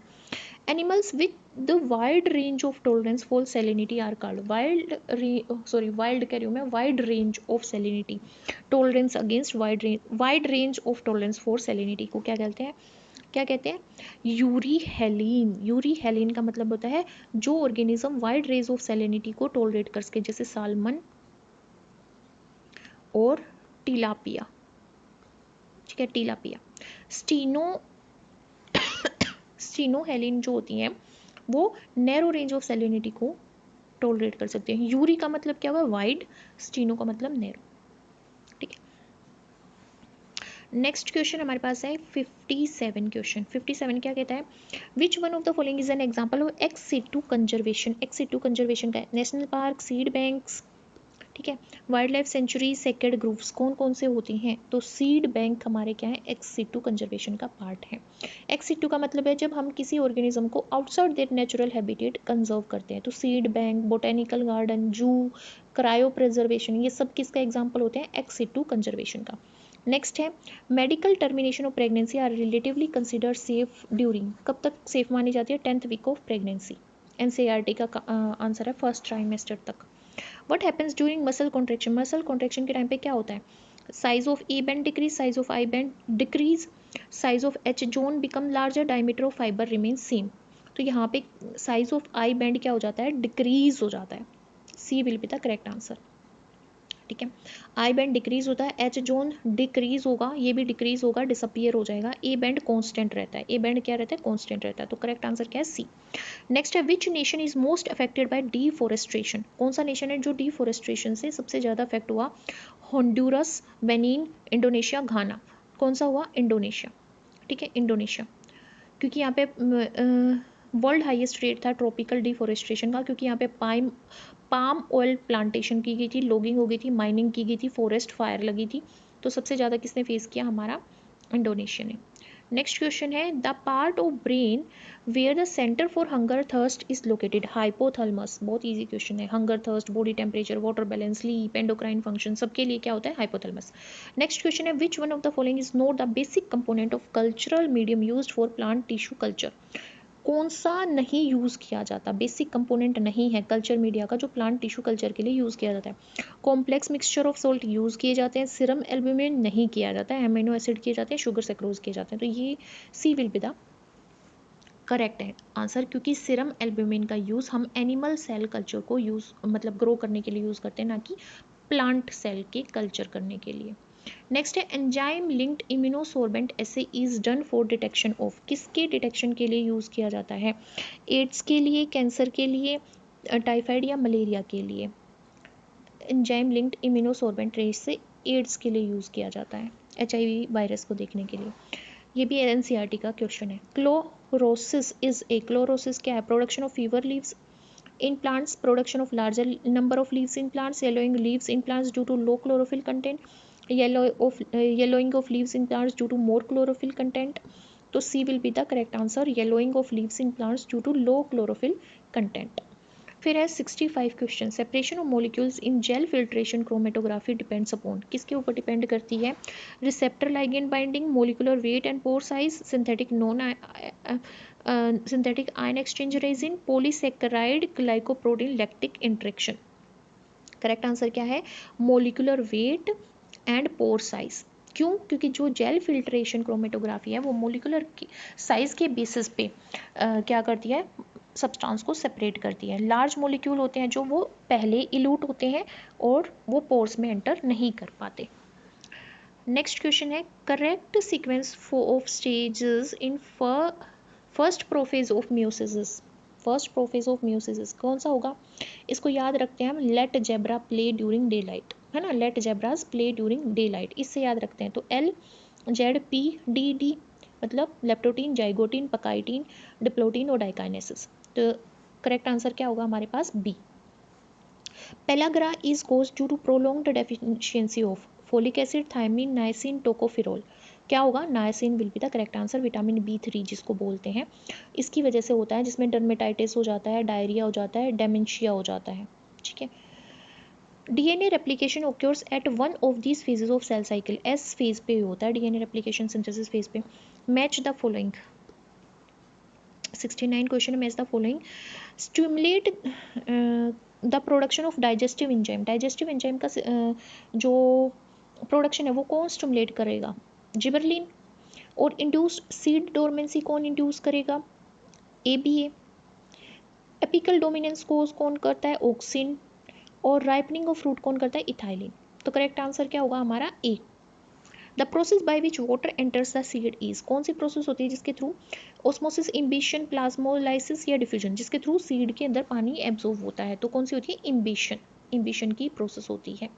Animals with the wide range of tolerance for salinity are called, wide कह रही हूँ मैं, wide range of salinity, tolerance against wide range of tolerance for salinity को क्या कहते हैं, यूरी हेलिन का मतलब होता है जो organism wide range of salinity को टॉलरेट कर सके, जैसे सालमन और टिलापिया, ठीक है, टिलापिया। स्टीनो हेलिन जो होती हैं वो नैरो रेंज ऑफ सैलिनिटी को टॉलरेट कर सकते हैं। यूरी का मतलब क्या होगा, वाइड, स्टीनो का मतलब नैरो। ठीक है, नेक्स्ट क्वेश्चन हमारे पास है 57 क्वेश्चन। 57 क्या कहता है, which one of the following is an example of x situ conservation. X situ conservation का नेशनल पार्क, सीड बैंक्स, ठीक है, wild life sanctuary, sacred groups, कौन कौन से होती हैं, तो सीड बैंक हमारे क्या है, एक्स सिटू कंजर्वेशन का पार्ट है। एक्स सिटू का मतलब है जब हम किसी ऑर्गेनिज्म को outside their natural habitat conserve करते हैं, तो seed bank, botanical garden, zoo, cryopreservation, ये सब किसका एग्जाम्पल होते हैं, एक्स सिटू कंजर्वेशन का। नेक्स्ट है medical termination of pregnancy are relatively consider safe during, कब तक सेफ मानी जाती है, 10th week of pregnancy. NCERT का आंसर है फर्स्ट ट्राइमेस्टर तक। What happens during muscle contraction, muscle contraction के टाइम पे क्या होता है, size of A band decrease, size of I band decrease, size of H zone become larger, diameter of fibre remain same. तो यहाँ पे size of I band क्या हो जाता है, डिक्रीज हो जाता है। C will be the correct answer. ठीक है, आई बैंड डिक्रीज होता है, एच जोन डिक्रीज होगा, ये भी डिक्रीज होगा, डिसअपियर हो जाएगा, ए बैंड कांस्टेंट रहता है, ए बैंड क्या रहता है, कांस्टेंट रहता है। तो करेक्ट आंसर क्या है, सी। नेक्स्ट है which nation is most affected by deforestation, कौन सा नेशन है जो डिफोरेस्ट्रेशन से सबसे ज़्यादा अफेक्ट हुआ, होंडुरस, बेनिन, इंडोनेशिया, घाना, कौन सा हुआ, इंडोनेशिया। ठीक है, इंडोनेशिया, क्योंकि यहाँ पे वर्ल्ड हाईएस्ट रेट था ट्रॉपिकल डिफोरेस्ट्रेशन का, क्योंकि यहाँ पे पाम ऑयल प्लांटेशन की गई थी, लॉगिंग हो गई थी, माइनिंग की गई थी, फॉरेस्ट फायर लगी थी, तो सबसे ज़्यादा किसने फेस किया, हमारा इंडोनेशिया ने। नेक्स्ट क्वेश्चन है the part of brain where the centre for hunger thirst is located, hypothalamus. बहुत इजी क्वेश्चन है, hunger thirst, body temperature, water balance, sleep, endocrine function, सबके लिए क्या होता है, हाइपोथैलेमस। नेक्स्ट क्वेश्चन है which one of the following is not the basic component of cultural medium used for plant tissue culture, कौन सा नहीं यूज़ किया जाता, बेसिक कंपोनेंट नहीं है कल्चर मीडिया का जो प्लांट टिश्यू कल्चर के लिए यूज़ किया जाता है। Complex mixture of salt use किए जाते हैं, सीरम एल्ब्यूमिन नहीं किया जाता है, एमिनो एसिड किए जाते हैं, शुगर सेक्रोज किए जाते हैं। तो ये सी विल बी द करेक्ट है आंसर, क्योंकि सीरम एल्ब्यूमिन का यूज़ हम एनिमल सेल कल्चर को यूज़ मतलब ग्रो करने के लिए यूज़ करते हैं, ना कि प्लांट सेल के कल्चर करने के लिए। नेक्स्ट है enzyme linked immunosorbent assay is done for detection of, किसके डिटेक्शन के लिए यूज़ किया जाता है, एड्स के लिए, कैंसर के लिए, टाइफाइड या मलेरिया के लिए। एंजाइम लिंक्ड इम्यूनोसोर्बेंट रेस से एड्स के लिए यूज़ किया जाता है, HIV वायरस को देखने के लिए। ये भी एनसीईआरटी का क्वेश्चन है। क्लोरोसिस इज ए, क्लोरोसिस क्या है, production of fever leaves in plants, production of larger number of leaves in plants, yellowing leaves in plants due to low chlorophyll content, yellowing of leaves in plants due to more chlorophyll content. तो C will be the correct answer, yellowing of leaves in plants due to low chlorophyll content. फिर है 65 question, separation of molecules in gel filtration chromatography depends upon, किसके ऊपर depend करती है, receptor ligand binding, molecular weight and pore size, synthetic non synthetic ion exchange resin, polysaccharide, glycoprotein lactic interaction. Correct answer क्या है, molecular weight and pore size. क्यों, क्योंकि जो jail filtration chromatography है वो मोलिकुलर साइज के बेसिस पे क्या करती है, सब्सटेंस को सेपरेट करती है। लार्ज मॉलिक्यूल होते हैं जो वो पहले इल्यूट होते हैं और वो पोर्स में एंटर नहीं कर पाते। नेक्स्ट क्वेश्चन है correct sequence of stages in first prophase of meiosis, first prophase of meiosis कौन सा होगा, इसको याद रखते हैं हम, let zebra play during daylight, है ना, let zebras play during daylight, इससे याद रखते हैं। तो LZPDD मतलब लेप्टोटीन, जाइगोटीन, पकाइटीन, डिप्लोटीन और डाइकाइनेसिस। तो करेक्ट आंसर क्या होगा हमारे पास, B. Pellagra is cause due to prolonged deficiency of folic acid, thiamine, niacin, tocopherol, क्या होगा, niacin will be the correct answer. Vitamin B3 जिसको बोलते हैं, इसकी वजह से होता है, जिसमें डर्मेटाइटिस हो जाता है, डायरिया हो जाता है, डेमेंशिया हो जाता है। ठीक है, DNA replication occurs at one of these phases of cell cycle, S phase पे होता है DNA रेप्लिकेशन सिंथेसिस फेज पे। Match the following, 69 question, match the following, stimulate the production of digestive enzyme, digestive enzyme का जो production है वो कौन stimulate करेगा, जिबरलिन, और इंड्यूस्ड सीड डोरमेंसी कौन इंड्यूस करेगा, ABA, एपिकल डोमिनेंस कोज कौन करता है, ऑक्सिन, और राइपनिंग ऑफ फ्रूट कौन करता है, इथाइलिन। तो करेक्ट आंसर क्या होगा हमारा, A. The process by which water enters the seed is, कौन सी प्रोसेस होती है जिसके थ्रू, ऑस्मोसिस, इम्बिशन, प्लाज्मोलाइसिस या डिफ्यूजन, जिसके थ्रू सीड के अंदर पानी एब्जॉर्ब होता है, तो कौन सी होती है, इम्बिशन, इम्बिशन की प्रोसेस होती है।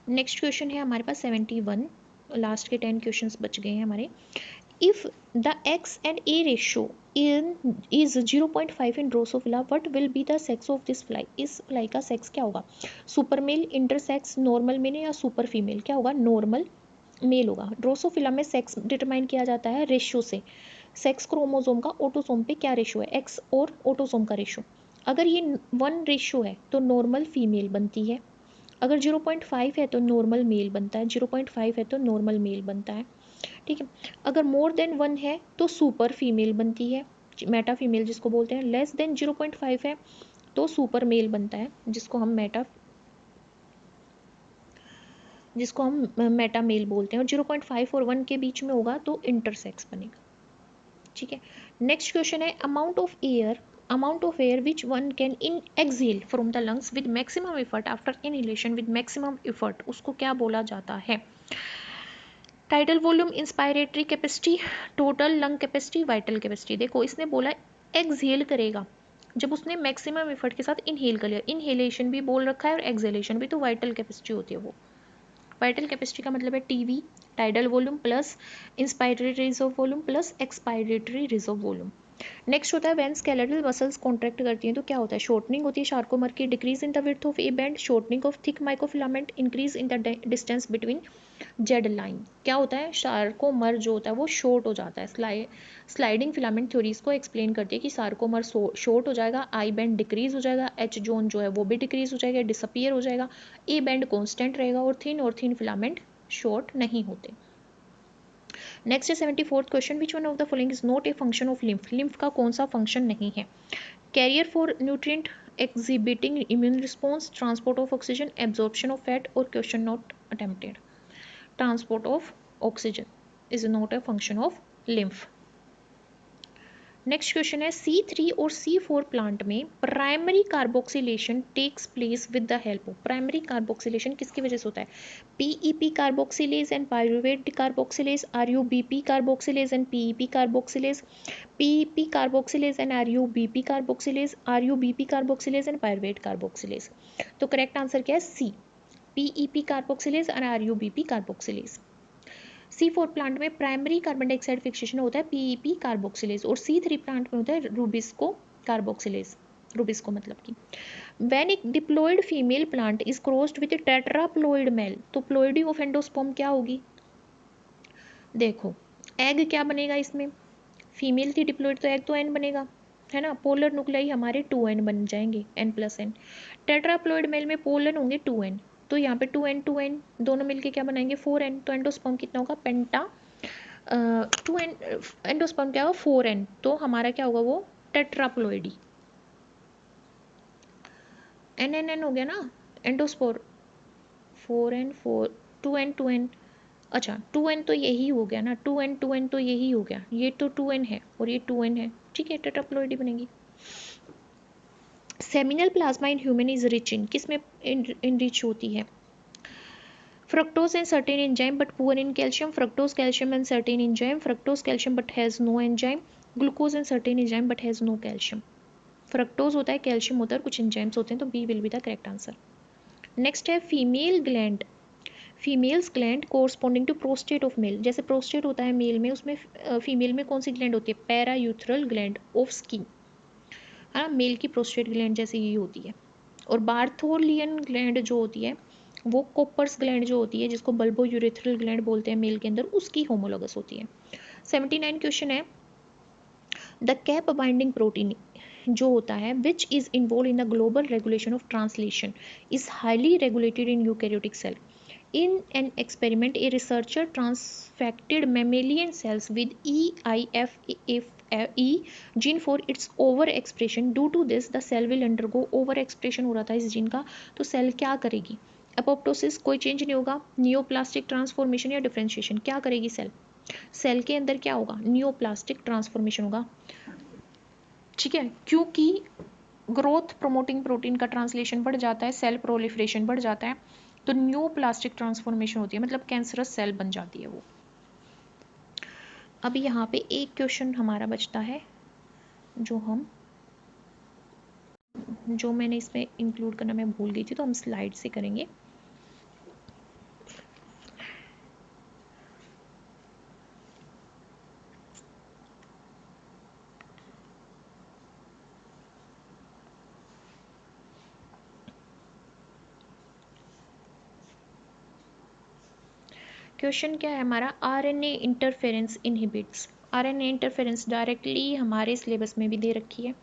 नेक्स्ट क्वेश्चन है हमारे पास 71, लास्ट के 10 क्वेश्चंस बच गए हैं हमारे। If the X and A ratio is 0.5 in Drosophila, what will be the sex of this fly, इस फ्लाई का सेक्स क्या होगा, super male, intersex, normal male या सुपर फीमेल, क्या होगा, नॉर्मल मेल होगा। ड्रोसोफिला में सेक्स डिटरमाइन किया जाता है रेशियो से, सेक्स क्रोमोसोम का ऑटोसोम पे क्या रेशियो है, एक्स और ऑटोसोम का रेशियो, अगर ये 1 रेशियो है तो नॉर्मल फीमेल बनती है, अगर 0.5 है तो नॉर्मल मेल बनता है, 0.5 है तो नॉर्मल मेल बनता है, ठीक है। अगर मोर देन 1 है तो सुपर फीमेल बनती है, मेटा फीमेल जिसको बोलते हैं, लेस देन 0.5 है तो सुपर मेल बनता है, जिसको हम मेटा मेल बोलते हैं, और 0.5 और 1 के बीच में होगा तो इंटरसेक्स बनेगा, ठीक है। नेक्स्ट क्वेश्चन है amount of air which one can exhale from the lungs with maximum effort after inhalation with maximum effort, उसको क्या बोला जाता है, tidal volume, inspiratory capacity, total lung capacity, vital capacity. देखो इसने बोला एक्सहेल करेगा, जब उसने मैक्सिमम एफर्ट के साथ इनहेल कर लिया, इनहेलेशन भी बोल रखा है और एक्सहेलेशन भी, तो वाइटल कैपेसिटी होती है वो। वाइटल कैपेसिटी का मतलब है TV, tidal volume plus inspiratory reserve volume plus expiratory reserve volume. Next होता है व्हेन स्केलेटल मसल्स कॉन्ट्रैक्ट करती हैं तो क्या होता है, शॉर्टनिंग होती है सार्कोमर की, decrease in the width of A band, shortening of thick microfilament, increase in the distance between Z line. क्या होता है, सार्कोमर जो होता है वो शॉर्ट हो जाता है, स्लाइडिंग फिलामेंट थ्योरी इसको एक्सप्लेन करती है कि सार्कोमर शॉर्ट हो जाएगा, आई बैंड डिक्रीज हो जाएगा, एच जोन जो है वो भी डिक्रीज हो जाएगा, डिसअपियर हो जाएगा, ए बैंड कॉन्स्टेंट रहेगा और थिन फिलामेंट शॉर्ट नहीं होते। नेक्स्ट है 74th question, which one of the following is not a function of lymph, lymph का कौन सा फंक्शन नहीं है, carrier for nutrient, exhibiting immune response, transport of oxygen, absorption of fat, or question not attempted, transport of oxygen is not a function of lymph। Next question है C3 और C4 plant में primary carboxylation takes place with the help of, primary carboxylation किसकी वजह से होता है, PEP carboxylase and pyruvate carboxylase, RUBP carboxylase and PEP carboxylase, PEP carboxylase and RUBP carboxylase, RUBP carboxylase and pyruvate carboxylase. तो correct answer क्या है, C, PEP carboxylase और RUBP carboxylase. C4 plant में प्राइमरी कार्बन डाइऑक्साइड फिक्सेशन होता है PEP carboxylase, और C3 plant में होता है रूबिस्को कार्बोक्सिलेज, रूबिस्को मतलब कि व्हेन एक diploid female plant is crossed with tetraploid male, तो प्लॉइडी ऑफ एंडोस्पर्म क्या होगी, देखो एग क्या बनेगा इसमें, फीमेल थी डिप्लॉयड तो एग तो एन बनेगा, है ना, पोलर न्यूक्लियाई हमारे 2n बन जाएंगे, n+n, टेट्राप्लॉयड मेल में पोलर होंगे 2n, तो यहाँ पे 2n दोनों मिलके क्या बनाएंगे 4n, तो एंडोस्पर्म कितना होगा पेंटा 2n, एंडोस्पर्म क्या होगा 4n, तो हमारा क्या होगा वो टेट्राप्लॉइडी, n हो गया ना, एंडोस्पोर 4n 4 2n अच्छा 2n तो यही हो गया ना, 2n तो यही हो गया, ये तो 2n है और ये 2n है, ठीक है, टेट्राप्लॉइडी बनेगी। Seminal plasma in human is rich in, किस में इनरिच होती है, fructose and certain enzyme but poor in calcium, fructose, calcium and certain enzyme, fructose, calcium but has no enzyme, glucose and certain enzyme but has no calcium। fructose होता है, calcium होता है और कुछ एंजाइम्स होते हैं, तो B will be the correct answer. Next है female gland, females gland corresponding to prostate of male, जैसे प्रोस्टेट होता है मेल में, उसमें फीमेल में कौन सी ग्लैंड होती है, पैरायूथरल ग्लैंड ऑफ स्किन, है ना, मेल की प्रोस्टेट ग्लैंड जैसे ही होती है। और बार्थोलियन ग्लैंड जो होती है वो कोपर्स ग्लैंड जो होती है, जिसको बल्बो यूरेथ्रल ग्लैंड बोलते हैं मेल के अंदर, उसकी होमोलोगस होती है। 79 क्वेश्चन है द कैप बाइंडिंग प्रोटीन जो होता है which is involve in the global regulation of translation is highly regulated in eukaryotic cell. In an experiment, a researcher transfected mammalian cells with EIFE gene for its overexpression. Due to this, the cell will undergo overexpression हो रहा था इस gene का, तो cell क्या करेगी, apoptosis कोई change नहीं होगा, नियोप्लास्टिक ट्रांसफॉर्मेशन या डिफरेंशिएशन, क्या करेगी सेल, सेल के अंदर क्या होगा, नियोप्लास्टिक ट्रांसफॉर्मेशन होगा, ठीक है, क्योंकि ग्रोथ प्रोमोटिंग प्रोटीन का ट्रांसलेशन बढ़ जाता है, सेल प्रोलिफरेशन बढ़ जाता है, तो न्यू प्लास्टिक ट्रांसफॉर्मेशन होती है, मतलब कैंसरस सेल बन जाती है वो। अभी यहाँ पे एक क्वेश्चन हमारा बचता है जो मैंने इसमें इंक्लूड करना मैं भूल गई थी, तो हम स्लाइड से करेंगे। क्वेश्चन क्या है हमारा, RNA interference inhibits. RNA interference directly हमारे सिलेबस में भी दे रखी है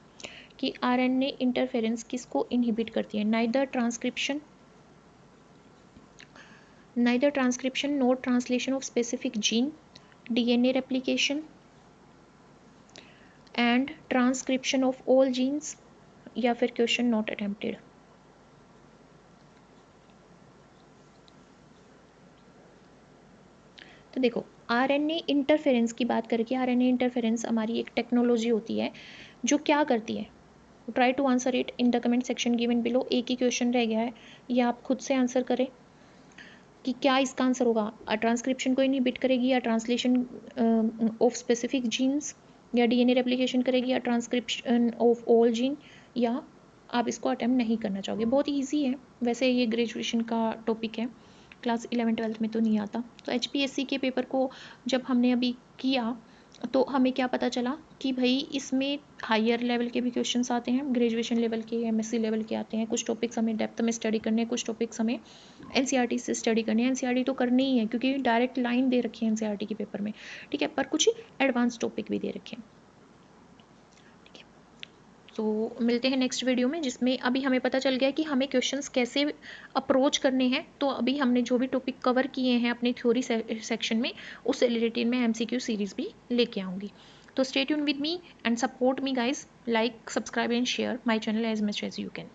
कि आरएनए इंटरफेरेंस किसको इनहिबिट करती है, neither transcription nor translation of specific gene, DNA replication and transcription of all genes, या फिर क्वेश्चन नॉट अटेम्प्टेड। तो देखो, आरएनए इंटरफेरेंस की बात करके, आरएनए इंटरफेरेंस हमारी एक टेक्नोलॉजी होती है जो क्या करती है, try to answer it in the comment section given below. एक ही क्वेश्चन रह गया है, ये आप खुद से आंसर करें कि क्या इसका आंसर होगा। ट्रांसक्रिप्शन को इनहिबिट करेगी, या ट्रांसलेशन ऑफ स्पेसिफिक जीन्स, या डीएनए रेप्लिकेशन करेगी, या ट्रांसक्रिप्शन ऑफ ऑल जीन, या आप इसको अटेम्प्ट नहीं करना चाहोगे। बहुत ईजी है वैसे, ये ग्रेजुएशन का टॉपिक है, क्लास 11-12 में तो नहीं आता। तो एचपीएससी के पेपर को जब हमने अभी किया तो हमें क्या पता चला कि भाई इसमें हायर लेवल के भी क्वेश्चंस आते हैं, ग्रेजुएशन लेवल के, एमएससी लेवल के आते हैं। कुछ टॉपिक्स हमें डेप्थ में स्टडी करने हैं, कुछ टॉपिक्स हमें एनसीईआरटी से स्टडी करनी है। एनसीईआरटी तो करनी ही है क्योंकि डायरेक्ट लाइन दे रखी है एनसीईआरटी के पेपर में, ठीक है, पर कुछ एडवांस टॉपिक भी दे रखे हैं, ठीक है। तो मिलते हैं नेक्स्ट वीडियो में, जिसमें अभी हमें पता चल गया कि हमें क्वेश्चंस कैसे अप्रोच करने हैं। तो अभी हमने जो भी टॉपिक कवर किए हैं अपनी थ्योरी सेक्शन में, उससे रिलेटेड मैं एमसीक्यू सीरीज भी लेके आऊँगी। तो stay tune with me and support me guys, like, subscribe and share my channel as much as you can.